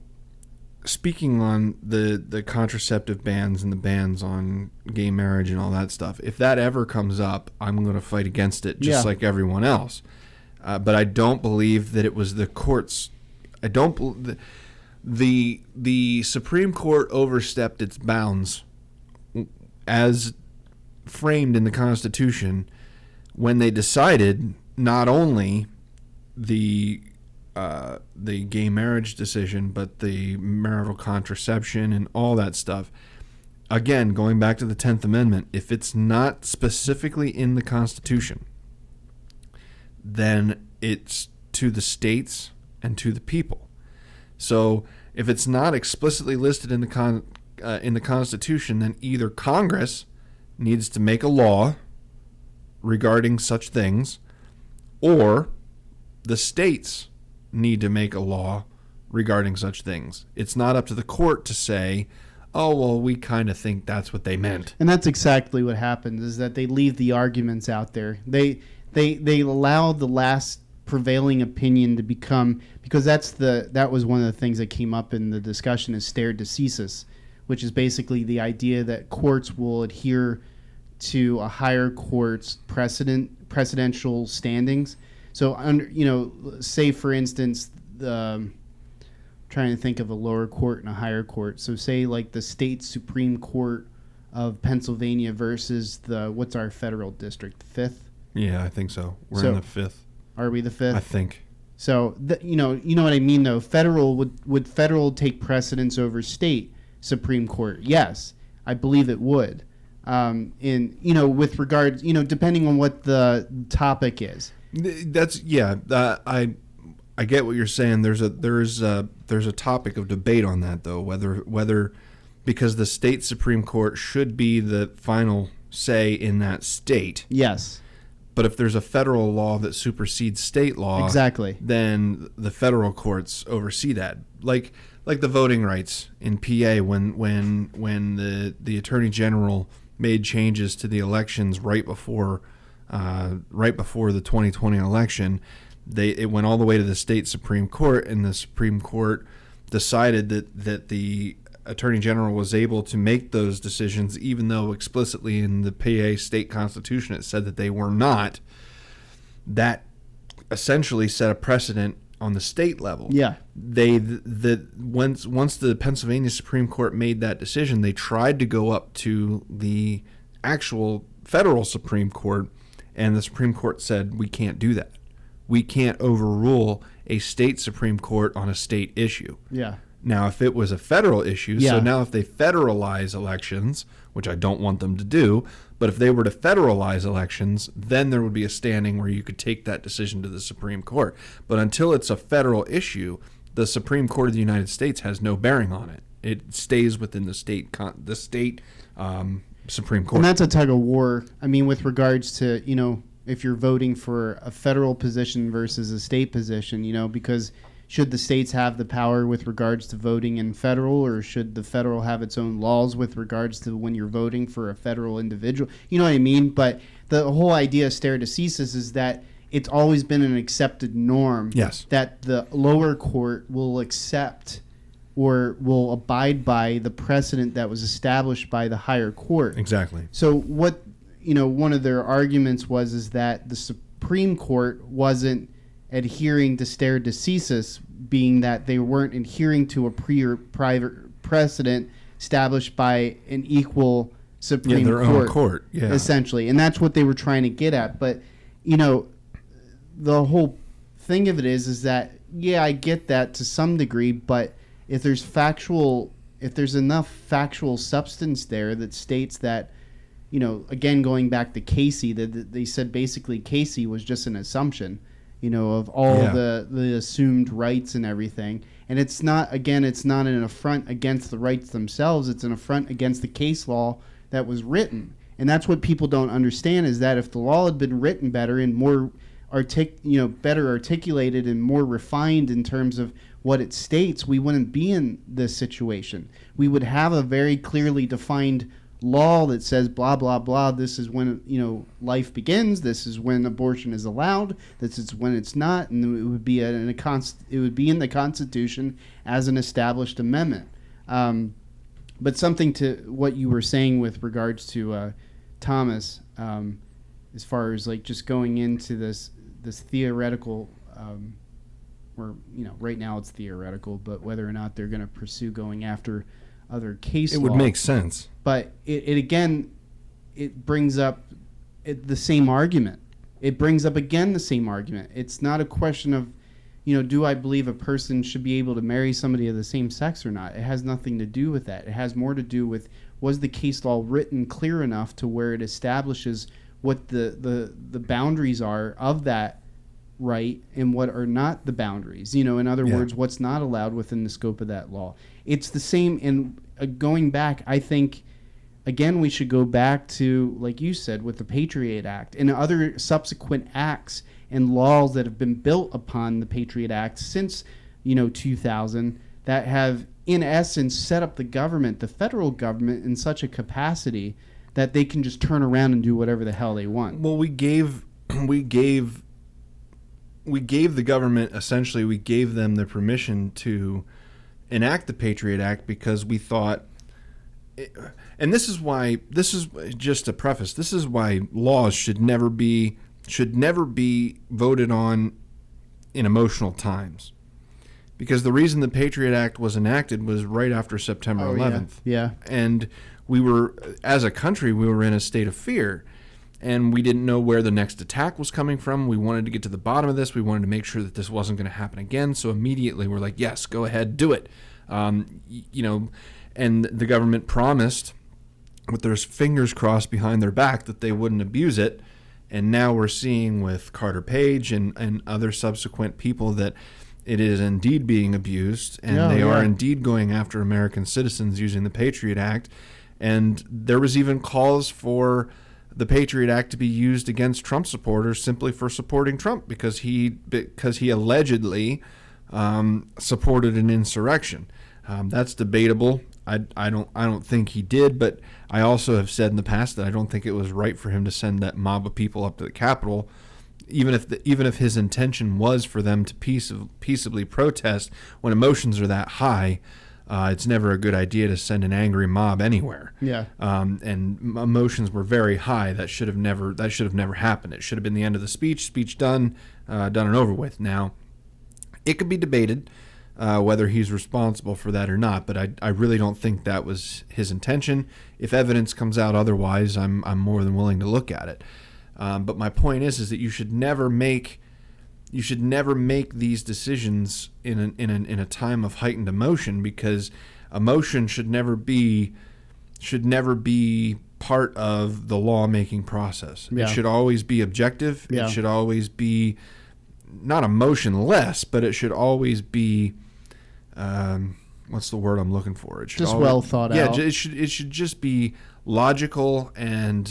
speaking on the contraceptive bans and the bans on gay marriage and all that stuff, if that ever comes up, I'm going to fight against it just like everyone else. But I don't believe that it was the courts. I don't. The Supreme Court overstepped its bounds as framed in the Constitution when they decided not only the gay marriage decision, but the marital contraception and all that stuff. Again, going back to the 10th Amendment, if it's not specifically in the Constitution, then it's to the states and to the people. So if it's not explicitly listed in the Constitution, then either Congress needs to make a law regarding such things, or the states need to make a law regarding such things. It's not up to the court to say, oh, well, we kind of think that's what they meant. And that's exactly what happens, is that they leave the arguments out there. They allow the last prevailing opinion to become, because that was one of the things that came up in the discussion, is stare decisis, which is basically the idea that courts will adhere to a higher court's precedential standings. So, say for instance, trying to think of a lower court and a higher court. So say like the state Supreme Court of Pennsylvania versus what's our federal district, the 5th? Yeah, I think so. We're in the 5th. Are we the 5th? I think. So you know what I mean though. Federal would federal take precedence over state Supreme Court? Yes, I believe it would. In with regards, depending on what the topic is. That's I get what you're saying. There's a topic of debate on that though, whether because the state Supreme Court should be the final say in that state. Yes. But if there's a federal law that supersedes state law, exactly, then the federal courts oversee that. Like the voting rights in PA when the Attorney General made changes to the elections right before the 2020 election, it went all the way to the state Supreme Court, and the Supreme Court decided that the Attorney General was able to make those decisions, even though explicitly in the PA state constitution it said that they were not. That essentially set a precedent on the state level. Yeah. Once the Pennsylvania Supreme Court made that decision, they tried to go up to the actual federal Supreme Court, and the Supreme Court said, we can't do that. We can't overrule a state Supreme Court on a state issue. Yeah. Now, if it was a federal issue, so now if they federalize elections, which I don't want them to do, but if they were to federalize elections, then there would be a standing where you could take that decision to the Supreme Court. But until it's a federal issue, the Supreme Court of the United States has no bearing on it. It stays within the state Supreme Court. And that's a tug of war. I mean, with regards to, if you're voting for a federal position versus a state position, because should the states have the power with regards to voting in federal, or should the federal have its own laws with regards to when you're voting for a federal individual? You know what I mean? But the whole idea of stare decisis is that it's always been an accepted norm that the lower court will accept or will abide by the precedent that was established by the higher court. Exactly. So what, one of their arguments is that the Supreme Court wasn't adhering to stare decisis, being that they weren't adhering to a private precedent established by an equal Supreme their Court, own court, essentially. And that's what they were trying to get at. But, the whole thing of it is that, I get that to some degree, but if there's enough factual substance there that states that, again, going back to Casey, that they said basically Casey was just an assumption, of all the assumed rights and everything. And it's not an affront against the rights themselves. It's an affront against the case law that was written. And that's what people don't understand, is that if the law had been written better and more better articulated and more refined in terms of what it states, we wouldn't be in this situation. We would have a very clearly defined law that says blah blah blah, this is when life begins, this is when abortion is allowed, this is when it's not, and it would be in the Constitution as an established amendment. But something to what you were saying with regards to Thomas, as far as like just going into this theoretical, or right now it's theoretical, but whether or not they're going to pursue going after other case law. It would make sense. But it brings up the same argument. It brings up again the same argument. It's not a question of, do I believe a person should be able to marry somebody of the same sex or not? It has nothing to do with that. It has more to do with, was the case law written clear enough to where it establishes what the boundaries are of that right and what are not the boundaries. In other words, what's not allowed within the scope of that law. It's the same. And going back, I think, again, we should go back to, like you said, with the Patriot Act and other subsequent acts and laws that have been built upon the Patriot Act since 2000 that have, in essence, set up the government, the federal government, in such a capacity that they can just turn around and do whatever the hell they want. Well, we gave the government, essentially, we gave them the permission to enact the Patriot Act because we thought, and this is just a preface, this is why laws should never be voted on in emotional times. Because the reason the Patriot Act was enacted was right after September 11th. Yeah. And we were, as a country, we were in a state of fear. and we didn't know where the next attack was coming from. We wanted to get to the bottom of this. We wanted to make sure that this wasn't going to happen again. So immediately we're like, yes, go ahead, do it. You know, and the government promised with their fingers crossed behind their back that they wouldn't abuse it. And now we're seeing with Carter Page and other subsequent people that it is indeed being abused, and they are indeed going after American citizens using the Patriot Act. And there was even calls for the Patriot Act to be used against Trump supporters simply for supporting Trump because he allegedly supported an insurrection. That's debatable. I don't think he did, but I also have said in the past that I don't think it was right for him to send that mob of people up to the Capitol, even if his intention was for them to peaceably protest. When emotions are that high, it's never a good idea to send an angry mob anywhere. Yeah. And emotions were very high. That should have never happened. It should have been the end of the speech. Speech done and over with. Now, it could be debated whether he's responsible for that or not, but I really don't think that was his intention. If evidence comes out otherwise, I'm more than willing to look at it. But my point is that you should never make these decisions in a time of heightened emotion, because emotion should never be part of the lawmaking process. Yeah. It should always be objective. Yeah. It should always be not emotionless, but it should always be what's the word I'm looking for? It should Just always, well thought out. Yeah, it should just be logical and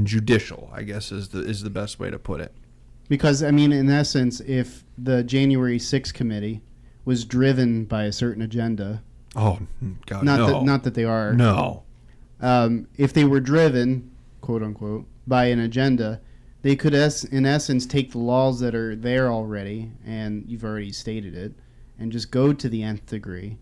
judicial, I guess is the best way to put it. Because, I mean, in essence, if the January 6th committee was driven by a certain agenda, oh, God, not that they are. No. If they were driven, quote unquote, by an agenda, they could, in essence, take the laws that are there already, and you've already stated it, and just go to the nth degree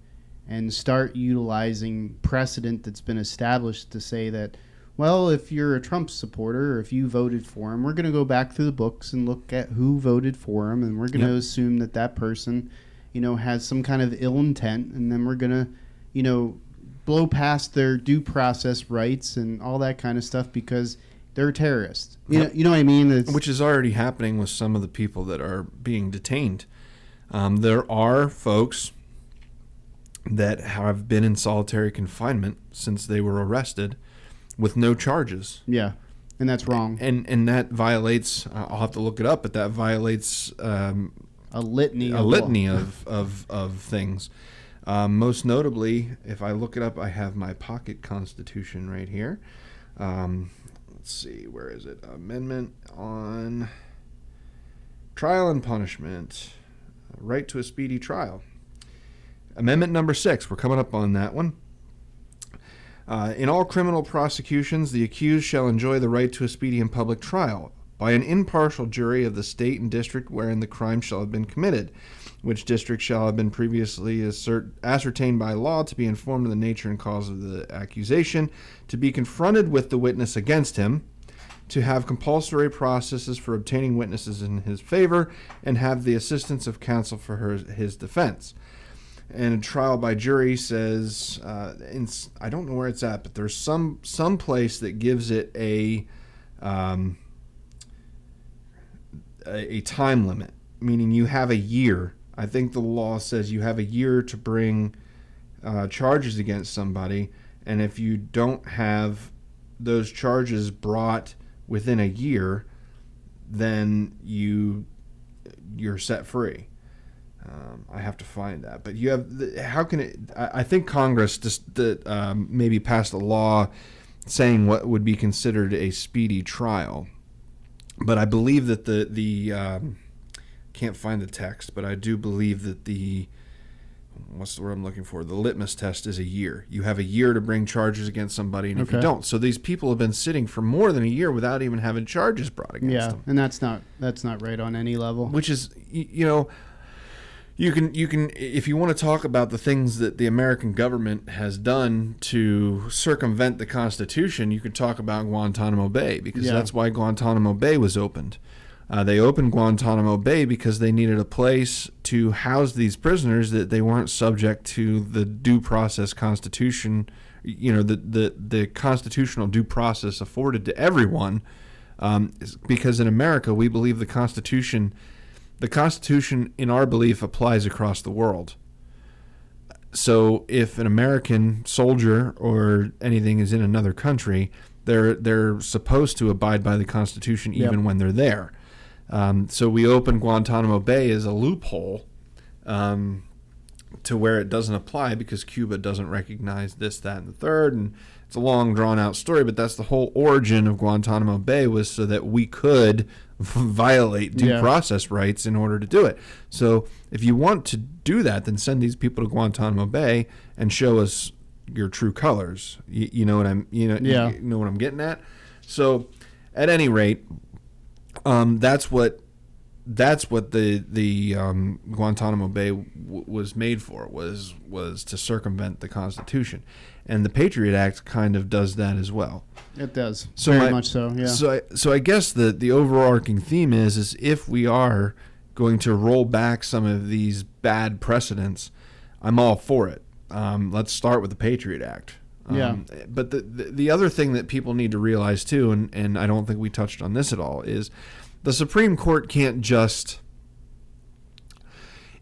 and start utilizing precedent that's been established to say that, well, if you're a Trump supporter or if you voted for him, we're going to go back through the books and look at who voted for him, and we're going to assume that that person, has some kind of ill intent, and then we're going to, blow past their due process rights and all that kind of stuff because they're terrorists. You know what I mean? Which is already happening with some of the people that are being detained. There are folks that have been in solitary confinement since they were arrested with no charges. Yeah, and that's wrong. And that violates, I'll have to look it up, but that violates a litany of things. Most notably, if I look it up, I have my pocket constitution right here. Let's see, where is it? Amendment on trial and punishment, right to a speedy trial. Amendment number 6, we're coming up on that one. In all criminal prosecutions, the accused shall enjoy the right to a speedy and public trial by an impartial jury of the state and district wherein the crime shall have been committed, which district shall have been previously ascertained by law, to be informed of the nature and cause of the accusation, to be confronted with the witness against him, to have compulsory processes for obtaining witnesses in his favor, and have the assistance of counsel for his defense. And a trial by jury says, I don't know where it's at, but there's some place that gives it a time limit, meaning you have a year. I think the law says you have a year to bring charges against somebody, and if you don't have those charges brought within a year, then you're set free. I have to find that, but you have. How can it? I think Congress just maybe passed a law saying what would be considered a speedy trial, but I believe that the can't find the text, but I do believe that what's the word I'm looking for? The litmus test is a year. You have a year to bring charges against somebody, and if you don't, so these people have been sitting for more than a year without even having charges brought against them. And that's not right on any level. Which is, you can if you want to talk about the things that the American government has done to circumvent the Constitution, you could talk about Guantanamo Bay, because that's why Guantanamo Bay was opened. They opened Guantanamo Bay because they needed a place to house these prisoners that they weren't subject to the due process Constitution the constitutional due process afforded to everyone, is because in America we believe the Constitution in our belief applies across the world. So if an American soldier or anything is in another country, they're supposed to abide by the Constitution even when they're there. So we open Guantanamo Bay as a loophole to where it doesn't apply because Cuba doesn't recognize this, that, and the third. And it's a long, drawn-out story, but that's the whole origin of Guantanamo Bay, was so that we could violate due process rights in order to do it. So if you want to do that, then send these people to Guantanamo Bay and show us your true colors. You know what you know what I'm getting at? So at any rate, that's what the Guantanamo Bay was made for, was to circumvent the Constitution, and the Patriot Act kind of does that as well. It does, very much so. Yeah. So I guess the overarching theme is if we are going to roll back some of these bad precedents, I'm all for it. Let's start with the Patriot Act. But the other thing that people need to realize too, and I don't think we touched on this at all, is the Supreme Court can't just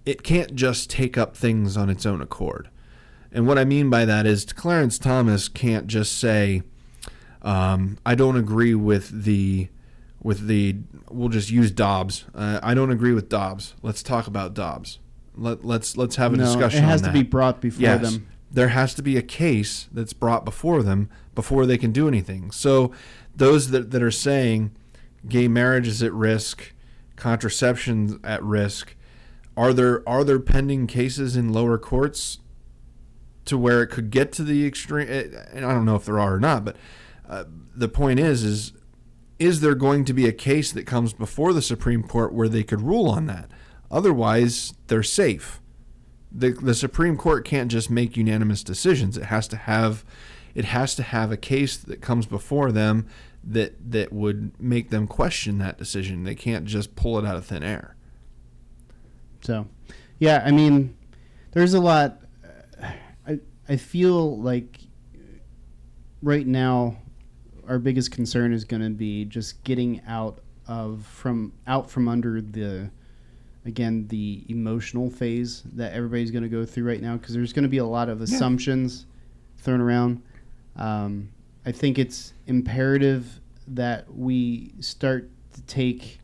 take up things on its own accord. And what I mean by that is Clarence Thomas can't just say, I don't agree with the we'll just use Dobbs. I don't agree with Dobbs. Let's talk about Dobbs. Let's have a discussion on that. It has to be brought before them. There has to be a case that's brought before them before they can do anything. So those that are saying gay marriage is at risk, contraception's at risk, are there pending cases in lower courts to where it could get to the extreme? And I don't know if there are or not, but the point is there going to be a case that comes before the Supreme Court where they could rule on that? Otherwise, they're safe. The Supreme Court can't just make unanimous decisions. It has to have a case that comes before them that would make them question that decision. They can't just pull it out of thin air. So, yeah, I mean, there's a lot. I feel like right now our biggest concern is going to be just getting out from under the emotional phase that everybody's going to go through right now, because there's going to be a lot of assumptions thrown around. I think it's imperative that we start to take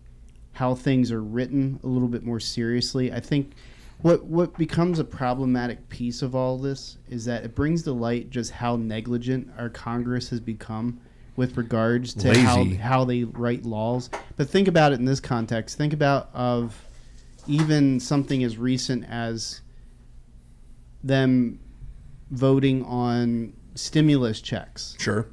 how things are written a little bit more seriously. I think what becomes a problematic piece of all this is that it brings to light just how negligent our Congress has become with regards to how they write laws. But think about it in this context. Think about of even something as recent as them voting on stimulus checks. Sure.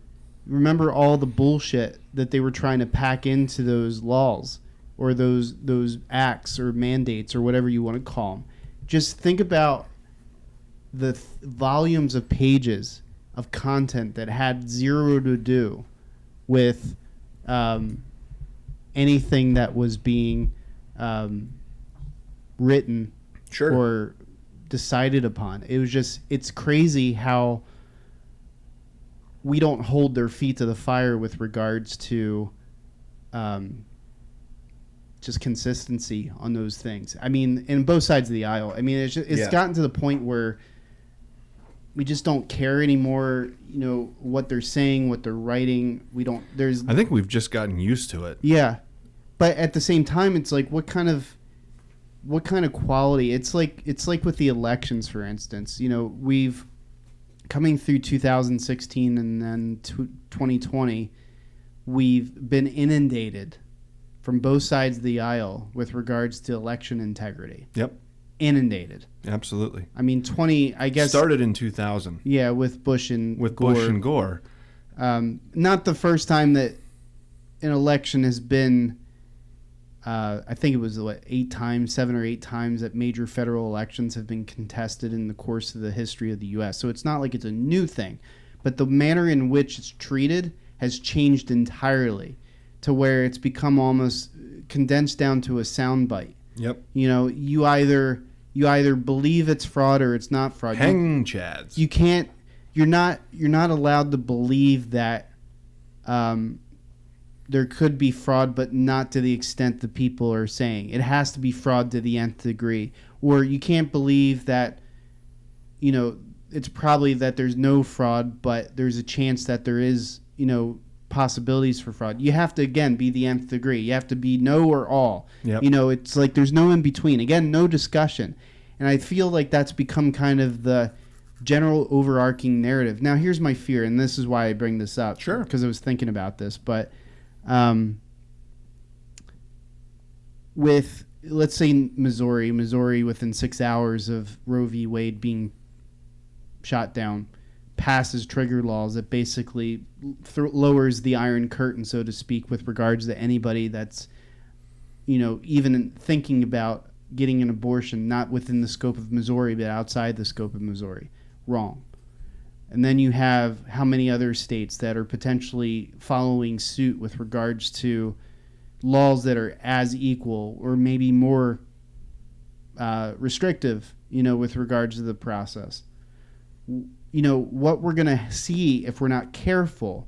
Remember all the bullshit that they were trying to pack into those laws or those acts or mandates or whatever you want to call them. Just think about the volumes of pages of content that had zero to do with anything that was being written or decided upon. It was just, it's crazy how we don't hold their feet to the fire with regards to just consistency on those things. I mean, in both sides of the aisle. I mean, it's gotten to the point where we just don't care anymore, what they're saying, what they're writing. I think we've just gotten used to it. Yeah. But at the same time, it's like, what kind of quality? It's like with the elections, for instance. We've coming through 2016 and then 2020, we've been inundated from both sides of the aisle with regards to election integrity. Yep. Inundated. Absolutely. I mean, I guess started in 2000. Yeah, with Bush and Gore. Not the first time that an election has been. I think it was 7 or 8 times that major federal elections have been contested in the course of the history of the U.S. So it's not like it's a new thing, but the manner in which it's treated has changed entirely to where it's become almost condensed down to a soundbite. Yep. You either believe it's fraud or it's not fraud. Hang chads. You can't. you're not allowed to believe that there could be fraud, but not to the extent that people are saying. It has to be fraud to the nth degree. Or you can't believe that, it's probably that there's no fraud, but there's a chance that there is, possibilities for fraud. You have to, again, be the nth degree. You have to be no or all. Yep. It's like there's no in between. Again, no discussion. And I feel like that's become kind of the general overarching narrative. Now, here's my fear, and this is why I bring this up. Sure. Because I was thinking about this. But with, let's say, Missouri within 6 hours of Roe v. Wade being shot down, passes trigger laws that basically lowers the iron curtain, so to speak, with regards to anybody that's, even thinking about getting an abortion, not within the scope of Missouri, but outside the scope of Missouri. Wrong. And then you have how many other states that are potentially following suit with regards to laws that are as equal or maybe more restrictive, with regards to the process. What we're going to see if we're not careful,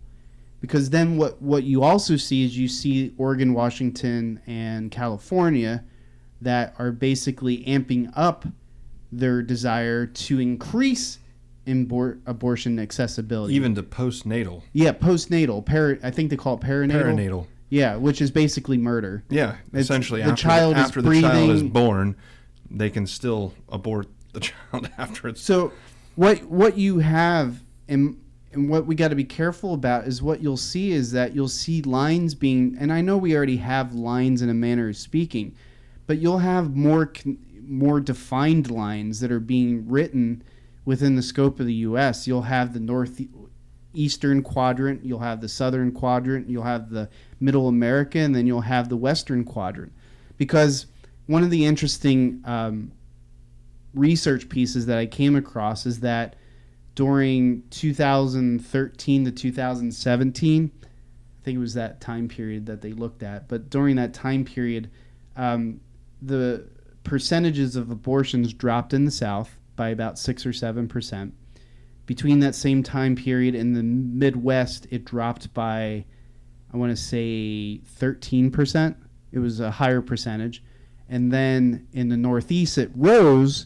because then what you also see is you see Oregon, Washington, and California that are basically amping up their desire to increase abortion accessibility. Even to postnatal. Yeah, postnatal. I think they call it perinatal. Perinatal. Yeah, which is basically murder. Yeah, essentially the child is after the child is breathing. born, they can still abort the child after it's... So what you have and what we got to be careful about is what you'll see is that you'll see lines being, and I know we already have lines in a manner of speaking, but you'll have more defined lines that are being written within the scope of the U.S. You'll have the northeastern quadrant, you'll have the southern quadrant, you'll have the middle America, and then you'll have the western quadrant. Because one of the interesting research pieces that I came across is that during 2013 to 2017, I think it was that time period that they looked at, but during that time period, the percentages of abortions dropped in the South by about 6 or 7%. Between that same time period in the Midwest, it dropped by, I want to say, 13%. It was a higher percentage. And then in the Northeast, it rose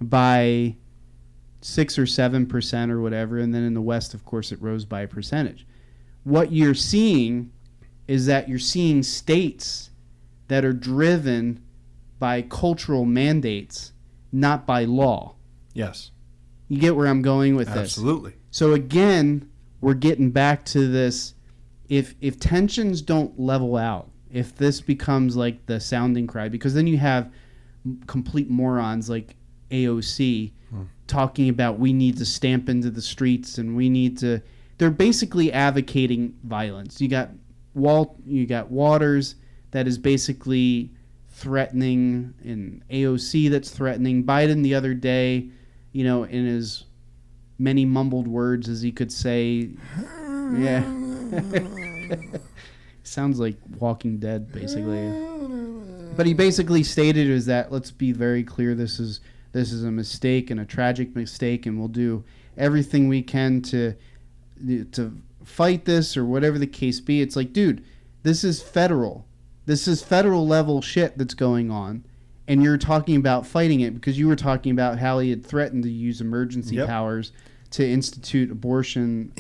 by 6 or 7% or whatever. And then in the West, of course, it rose by a percentage. What you're seeing is that you're seeing states that are driven by cultural mandates, not by law. Yes. You get where I'm going with this? Absolutely. So again, we're getting back to this. If tensions don't level out, if this becomes like the sounding cry, because then you have complete morons like AOC talking about we need to stamp into the streets and we need to. They're basically advocating violence. You got Waters that is basically threatening, and AOC that's threatening. Biden the other day, in his many mumbled words as he could say, yeah. Sounds like Walking Dead, basically. But he basically stated is that, let's be very clear, this is a mistake and a tragic mistake, and we'll do everything we can to fight this or whatever the case be. It's like, dude, this is federal. This is federal level shit that's going on. And you're talking about fighting it because you were talking about how he had threatened to use emergency powers to institute abortion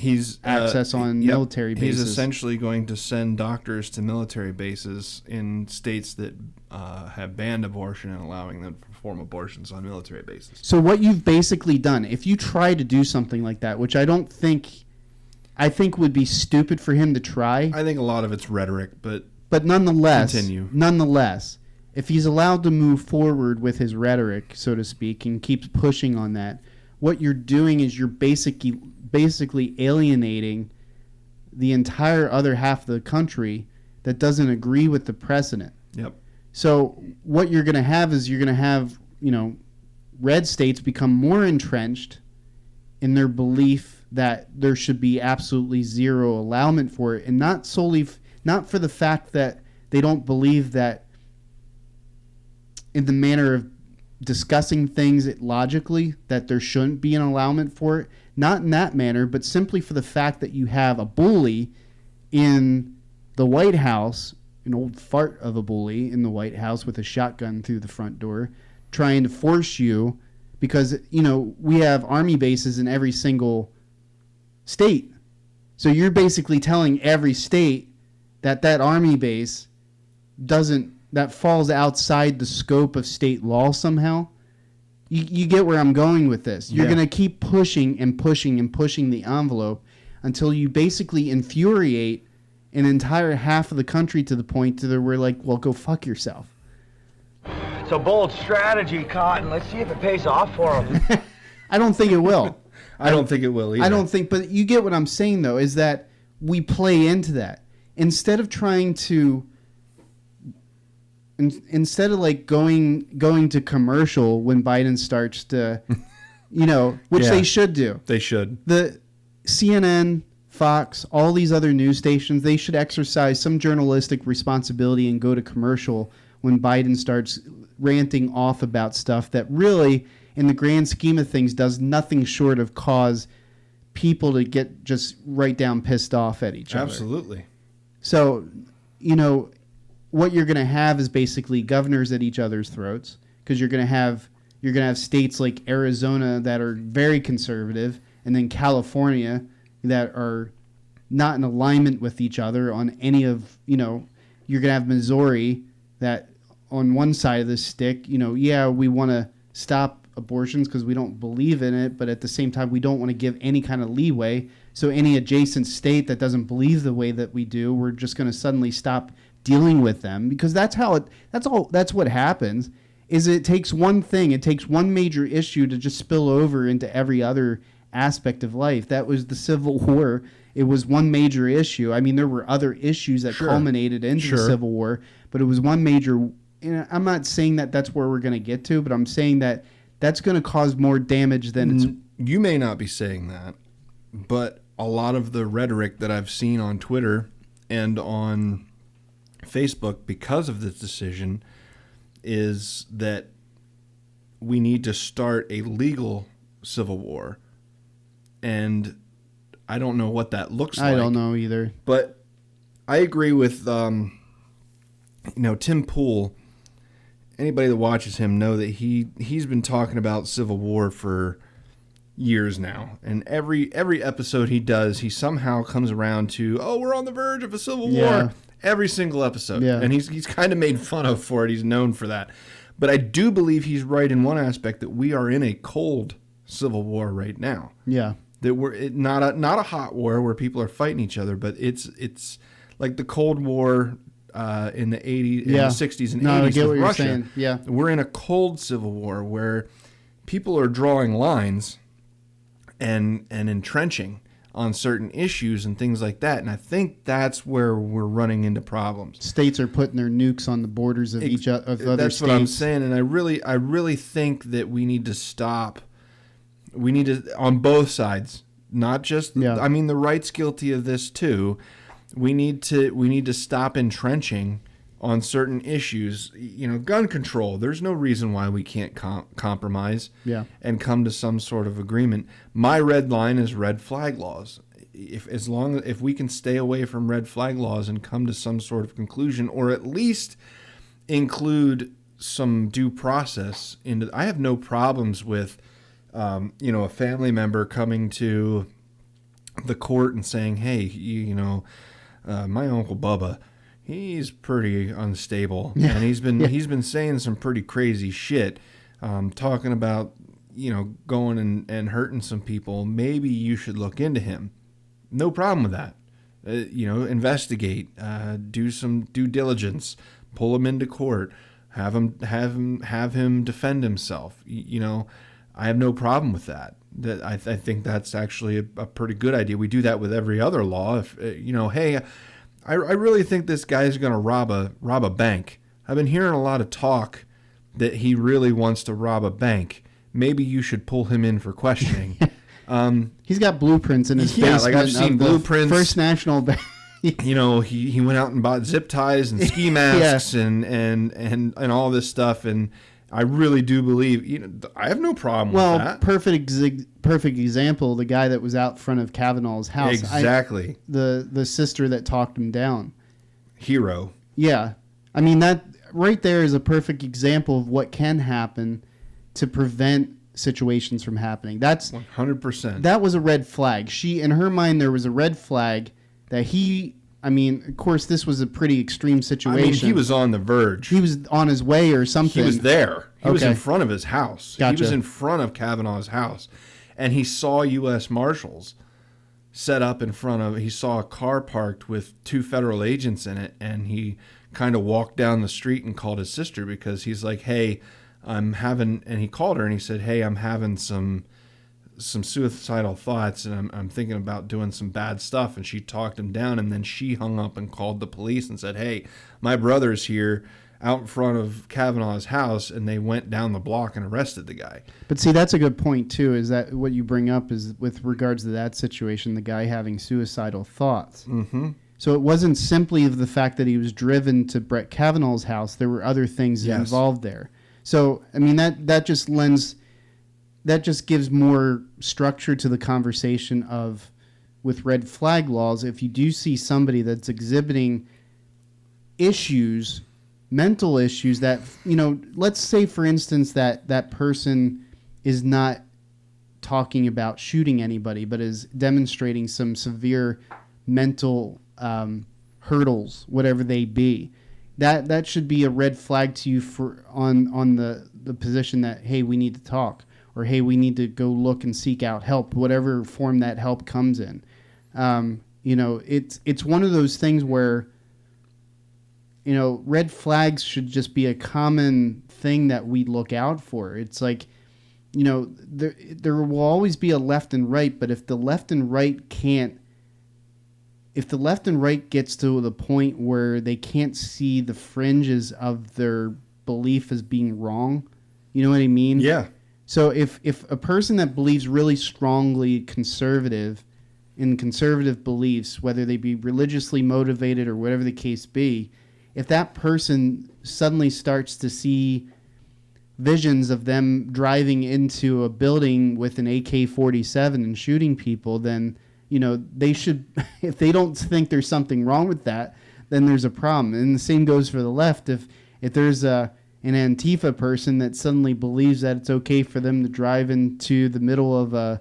access on military bases. He's essentially going to send doctors to military bases in states that have banned abortion and allowing them to perform abortions on military bases. So what you've basically done, if you try to do something like that, which I think would be stupid for him to try. I think a lot of it's rhetoric, but nonetheless, continue. Nonetheless, if he's allowed to move forward with his rhetoric, so to speak, and keeps pushing on that, what you're doing is you're basically alienating the entire other half of the country that doesn't agree with the precedent. Yep. So what you're going to have is you're going to have, red states become more entrenched in their belief that there should be absolutely zero allowance for it, and not for the fact that they don't believe that in the manner of discussing things logically that there shouldn't be an allowance for it. Not in that manner, but simply for the fact that you have a bully in the White House, an old fart of a bully in the White House with a shotgun through the front door, trying to force you, because, we have army bases in every single state. So you're basically telling every state that army base that falls outside the scope of state law somehow. You get where I'm going with this. You're going to keep pushing and pushing and pushing the envelope until you basically infuriate an entire half of the country to the point that we're like, well, go fuck yourself. It's a bold strategy, Cotton. Let's see if it pays off for them. I don't think it will. I don't think it will either. I don't think, but you get what I'm saying, though, is that we play into that. Instead of trying to... Instead of like going to commercial when Biden starts to, which they should do. They should. The CNN, Fox, all these other news stations, they should exercise some journalistic responsibility and go to commercial when Biden starts ranting off about stuff that really, in the grand scheme of things, does nothing short of cause people to get just right down pissed off at each other. Absolutely. So, what you're going to have is basically governors at each other's throats, because you're going to have states like Arizona that are very conservative, and then California that are not in alignment with each other on any of, you're going to have Missouri that on one side of the stick, we want to stop abortions because we don't believe in it, but at the same time we don't want to give any kind of leeway. So any adjacent state that doesn't believe the way that we do, we're just going to suddenly stop dealing with them, because that's what happens. Is it takes one thing, it takes one major issue to just spill over into every other aspect of life. That was the Civil War. It was one major issue. I mean, there were other issues that culminated into the Civil War, but it was one major. I'm not saying that that's where we're going to get to, but I'm saying that that's going to cause more damage than it's. You may not be saying that, but a lot of the rhetoric that I've seen on Twitter and on Facebook because of this decision is that we need to start a legal civil war. And I don't know what that looks like. I don't know either. But I agree with Tim Pool. Anybody that watches him know that he's been talking about civil war for years now. And every episode he does, he somehow comes around to, we're on the verge of a civil war. Every single episode. Yeah. And he's kind of made fun of for it. He's known for that. But I do believe he's right in one aspect, that we are in a cold civil war right now. Yeah. That we're not a hot war where people are fighting each other, but it's like the Cold War in the 80s, in the 60s and 80s I get with what Russia. You're saying. Yeah. We're in a cold civil war where people are drawing lines and entrenching on certain issues and things like that, and I think that's where we're running into problems. States are putting their nukes on the borders of each of other states. That's what I'm saying, and I really think that we need to stop. We need to, on both sides, not just. I mean, the right's guilty of this too. We need to stop entrenching on certain issues. Gun control. There's no reason why we can't compromise and come to some sort of agreement. My red line is red flag laws. If we can stay away from red flag laws and come to some sort of conclusion, or at least include some due process into. I have no problems with, a family member coming to the court and saying, "Hey, my Uncle Bubba, he's pretty unstable, and he's been saying some pretty crazy shit, talking about going and hurting some people. Maybe you should look into him." No problem with that. Investigate, do some due diligence, pull him into court, have him defend himself. I have no problem with that. That I think that's actually a pretty good idea. We do that with every other law. If hey, I really think this guy's going to rob a bank. I've been hearing a lot of talk that he really wants to rob a bank. Maybe you should pull him in for questioning. He's got blueprints in his basement. Like I've seen blueprints. First National Bank. He went out and bought zip ties and ski masks and all this stuff, and I really do believe, I have no problem with that. Perfect example, the guy that was out front of Kavanaugh's house. Exactly. The sister that talked him down. Hero. Yeah. I mean, that right there is a perfect example of what can happen to prevent situations from happening. That's 100%. That was a red flag. In her mind, there was a red flag that of course, this was a pretty extreme situation. He was on the verge. He was on his way or something. He was there. He was Okay. in front of his house. Gotcha. He was in front of Kavanaugh's house. And he saw U.S. Marshals set up in front of, he saw a car parked with 2 federal agents in it. And he kind of walked down the street and called his sister because he's like, hey, and he called her and he said, hey, I'm having some suicidal thoughts and I'm thinking about doing some bad stuff. And she talked him down, and then she hung up and called the police and said, hey, my brother's here out in front of Kavanaugh's house. And they went down the block and arrested the guy. But see, that's a good point too, is that what you bring up is with regards to that situation, the guy having suicidal thoughts. Mm-hmm. So it wasn't simply of the fact that he was driven to Brett Kavanaugh's house. There were other things involved there. So, I mean, that just gives more structure to the conversation with red flag laws. If you do see somebody that's exhibiting issues, mental issues that, let's say, for instance, that person is not talking about shooting anybody, but is demonstrating some severe mental hurdles, whatever they be. That should be a red flag to you on the position that, hey, we need to talk, or hey, we need to go look and seek out help, whatever form that help comes in. It's one of those things where, red flags should just be a common thing that we look out for. It's like, there will always be a left and right, but if the left and right gets to the point where they can't see the fringes of their belief as being wrong, you know what I mean? Yeah. So if a person that believes really strongly conservative beliefs, whether they be religiously motivated or whatever the case be, if that person suddenly starts to see visions of them driving into a building with an AK-47 and shooting people, then they should, if they don't think there's something wrong with that, then there's a problem. And the same goes for the left. If there's an Antifa person that suddenly believes that it's okay for them to drive into the middle of a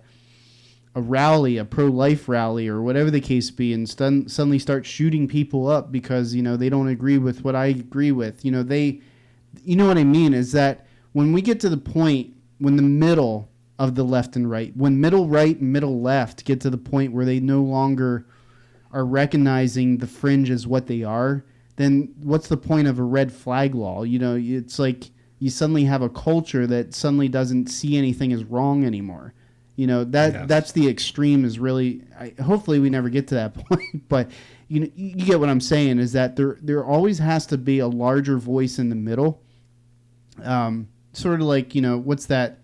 rally, a pro-life rally, or whatever the case be, and suddenly start shooting people up because, they don't agree with what I agree with. You know what I mean, is that when we get to the point when the middle of the left and right, when middle right and middle left get to the point where they no longer are recognizing the fringe as what they are, then what's the point of a red flag law? It's like you suddenly have a culture that suddenly doesn't see anything as wrong anymore. That's the extreme is really, hopefully we never get to that point, but you get what I'm saying, is that there always has to be a larger voice in the middle. Sort of like, what's that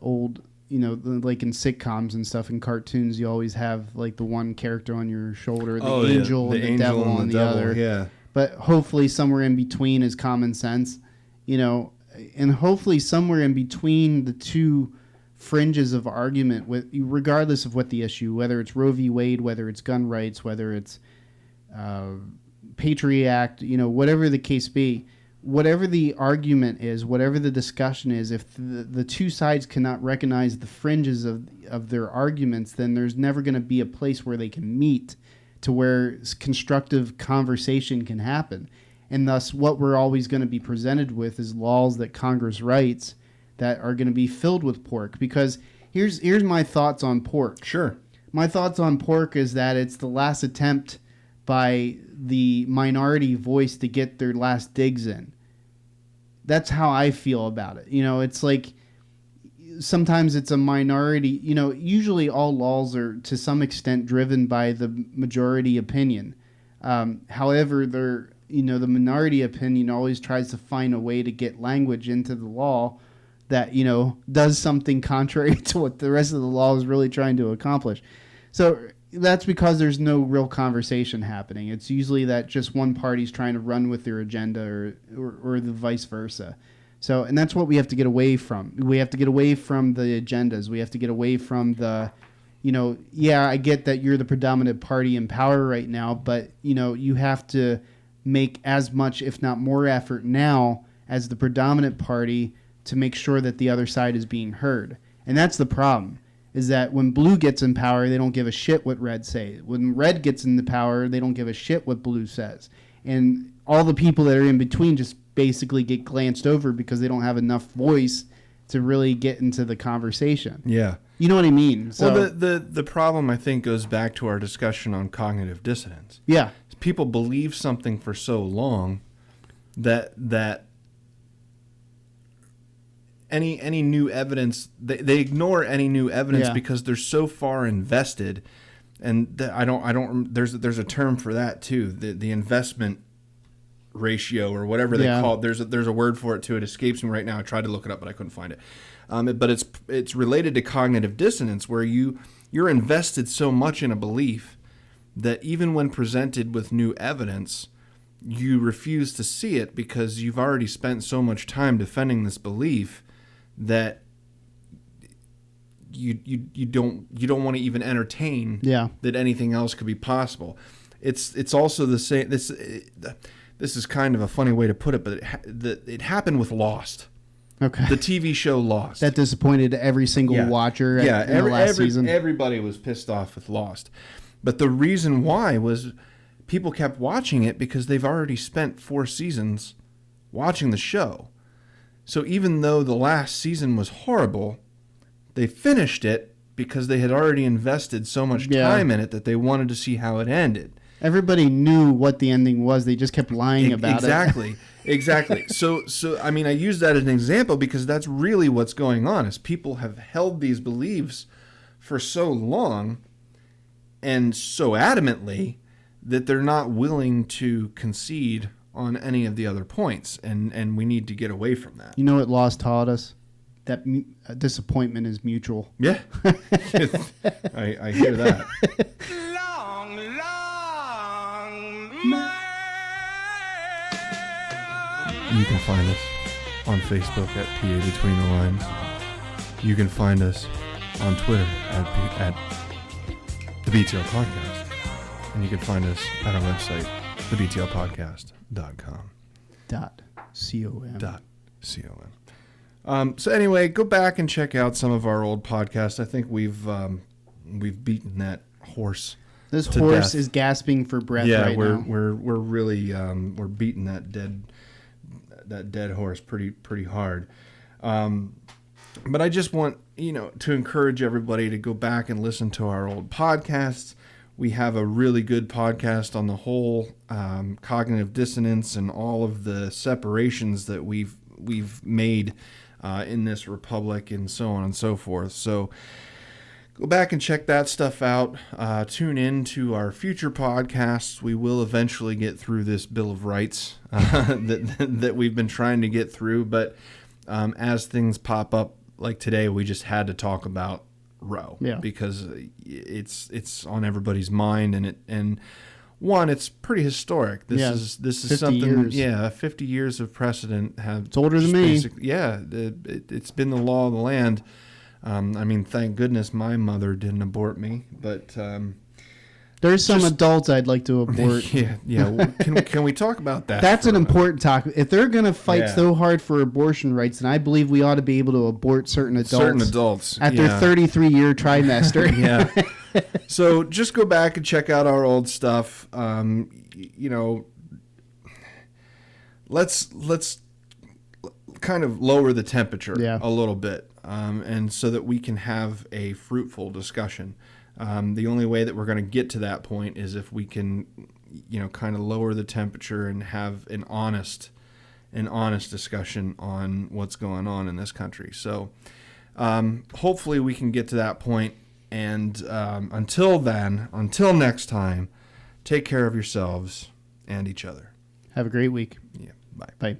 old, like in sitcoms and stuff, in cartoons, you always have like the one character on your shoulder, the angel and the devil on the other. Yeah. But hopefully somewhere in between is common sense, and hopefully somewhere in between the two fringes of argument, regardless of what the issue, whether it's Roe v. Wade, whether it's gun rights, whether it's Patriot Act, whatever the case be, whatever the argument is, whatever the discussion is, if the two sides cannot recognize the fringes of their arguments, then there's never going to be a place where they can meet to where constructive conversation can happen. And thus, what we're always going to be presented with is laws that Congress writes that are going to be filled with pork. Because here's my thoughts on pork. Sure. My thoughts on pork is that it's the last attempt by the minority voice to get their last digs in. That's how I feel about it. It's like sometimes it's a minority, usually all laws are to some extent driven by the majority opinion. However, the minority opinion always tries to find a way to get language into the law that, does something contrary to what the rest of the law is really trying to accomplish. So that's because there's no real conversation happening. It's usually that just one party's trying to run with their agenda or the vice versa. So, and that's what we have to get away from. We have to get away from the agendas. We have to get away from the, yeah, I get that you're the predominant party in power right now, but, you have to make as much, if not more effort now as the predominant party to make sure that the other side is being heard. And that's the problem, is that when blue gets in power, they don't give a shit what red say. When red gets into power, they don't give a shit what blue says. And all the people that are in between just basically get glanced over because they don't have enough voice to really get into the conversation. Yeah. You know what I mean? So, well, the problem, I think, goes back to our discussion on cognitive dissonance. Yeah. People believe something for so long that any new evidence, they ignore any new evidence because they're so far invested. And there's a term for that too, the investment ratio or whatever they call it. There's a word for it too. It escapes me right now. I tried to look it up, but I couldn't find it. But it's related to cognitive dissonance, where you're invested so much in a belief that even when presented with new evidence, you refuse to see it because you've already spent so much time defending this belief that you don't want to even entertain that anything else could be possible. It's also the same. This is kind of a funny way to put it, but it happened with Lost. Okay. The TV show Lost. That disappointed every single watcher in the last season. Everybody was pissed off with Lost. But the reason why was people kept watching it because they've already spent 4 seasons watching the show. So even though the last season was horrible, they finished it because they had already invested so much time in it that they wanted to see how it ended. Everybody knew what the ending was. They just kept lying about it. Exactly. So I mean, I use that as an example because that's really what's going on. Is people have held these beliefs for so long and so adamantly that they're not willing to concede on any of the other points, and we need to get away from that. You know what Lost taught us? That disappointment is mutual. Yeah, I hear that. You can find us on Facebook at PA Between the Lines. You can find us on Twitter at the BTL Podcast. And you can find us at our website, thebtlpodcast.com. .com. So anyway, go back and check out some of our old podcasts. I think we've beaten that horse. This horse is gasping for breath right now. We're really we're beating that dead horse pretty hard. But I just want to encourage everybody to go back and listen to our old podcasts. We have a really good podcast on the whole cognitive dissonance and all of the separations that we've made in this republic and so on and so forth. So go back and check that stuff out. Tune in to our future podcasts. We will eventually get through this Bill of Rights that we've been trying to get through. But as things pop up, like today, we just had to talk about Roe because it's on everybody's mind, and it's pretty historic. This is something. Years. 50 years of precedent. It's older than me. It's been the law of the land. I mean, thank goodness my mother didn't abort me, but there's some adults I'd like to abort. Can we talk about that? That's an important topic. If they're going to fight so hard for abortion rights, then I believe we ought to be able to abort certain adults at their 33-year trimester. So just go back and check out our old stuff. Let's kind of lower the temperature a little bit, and so that we can have a fruitful discussion. The only way that we're going to get to that point is if we can, kind of lower the temperature and have an honest discussion on what's going on in this country. So hopefully we can get to that point. And until next time, take care of yourselves and each other. Have a great week. Yeah. Bye. Bye.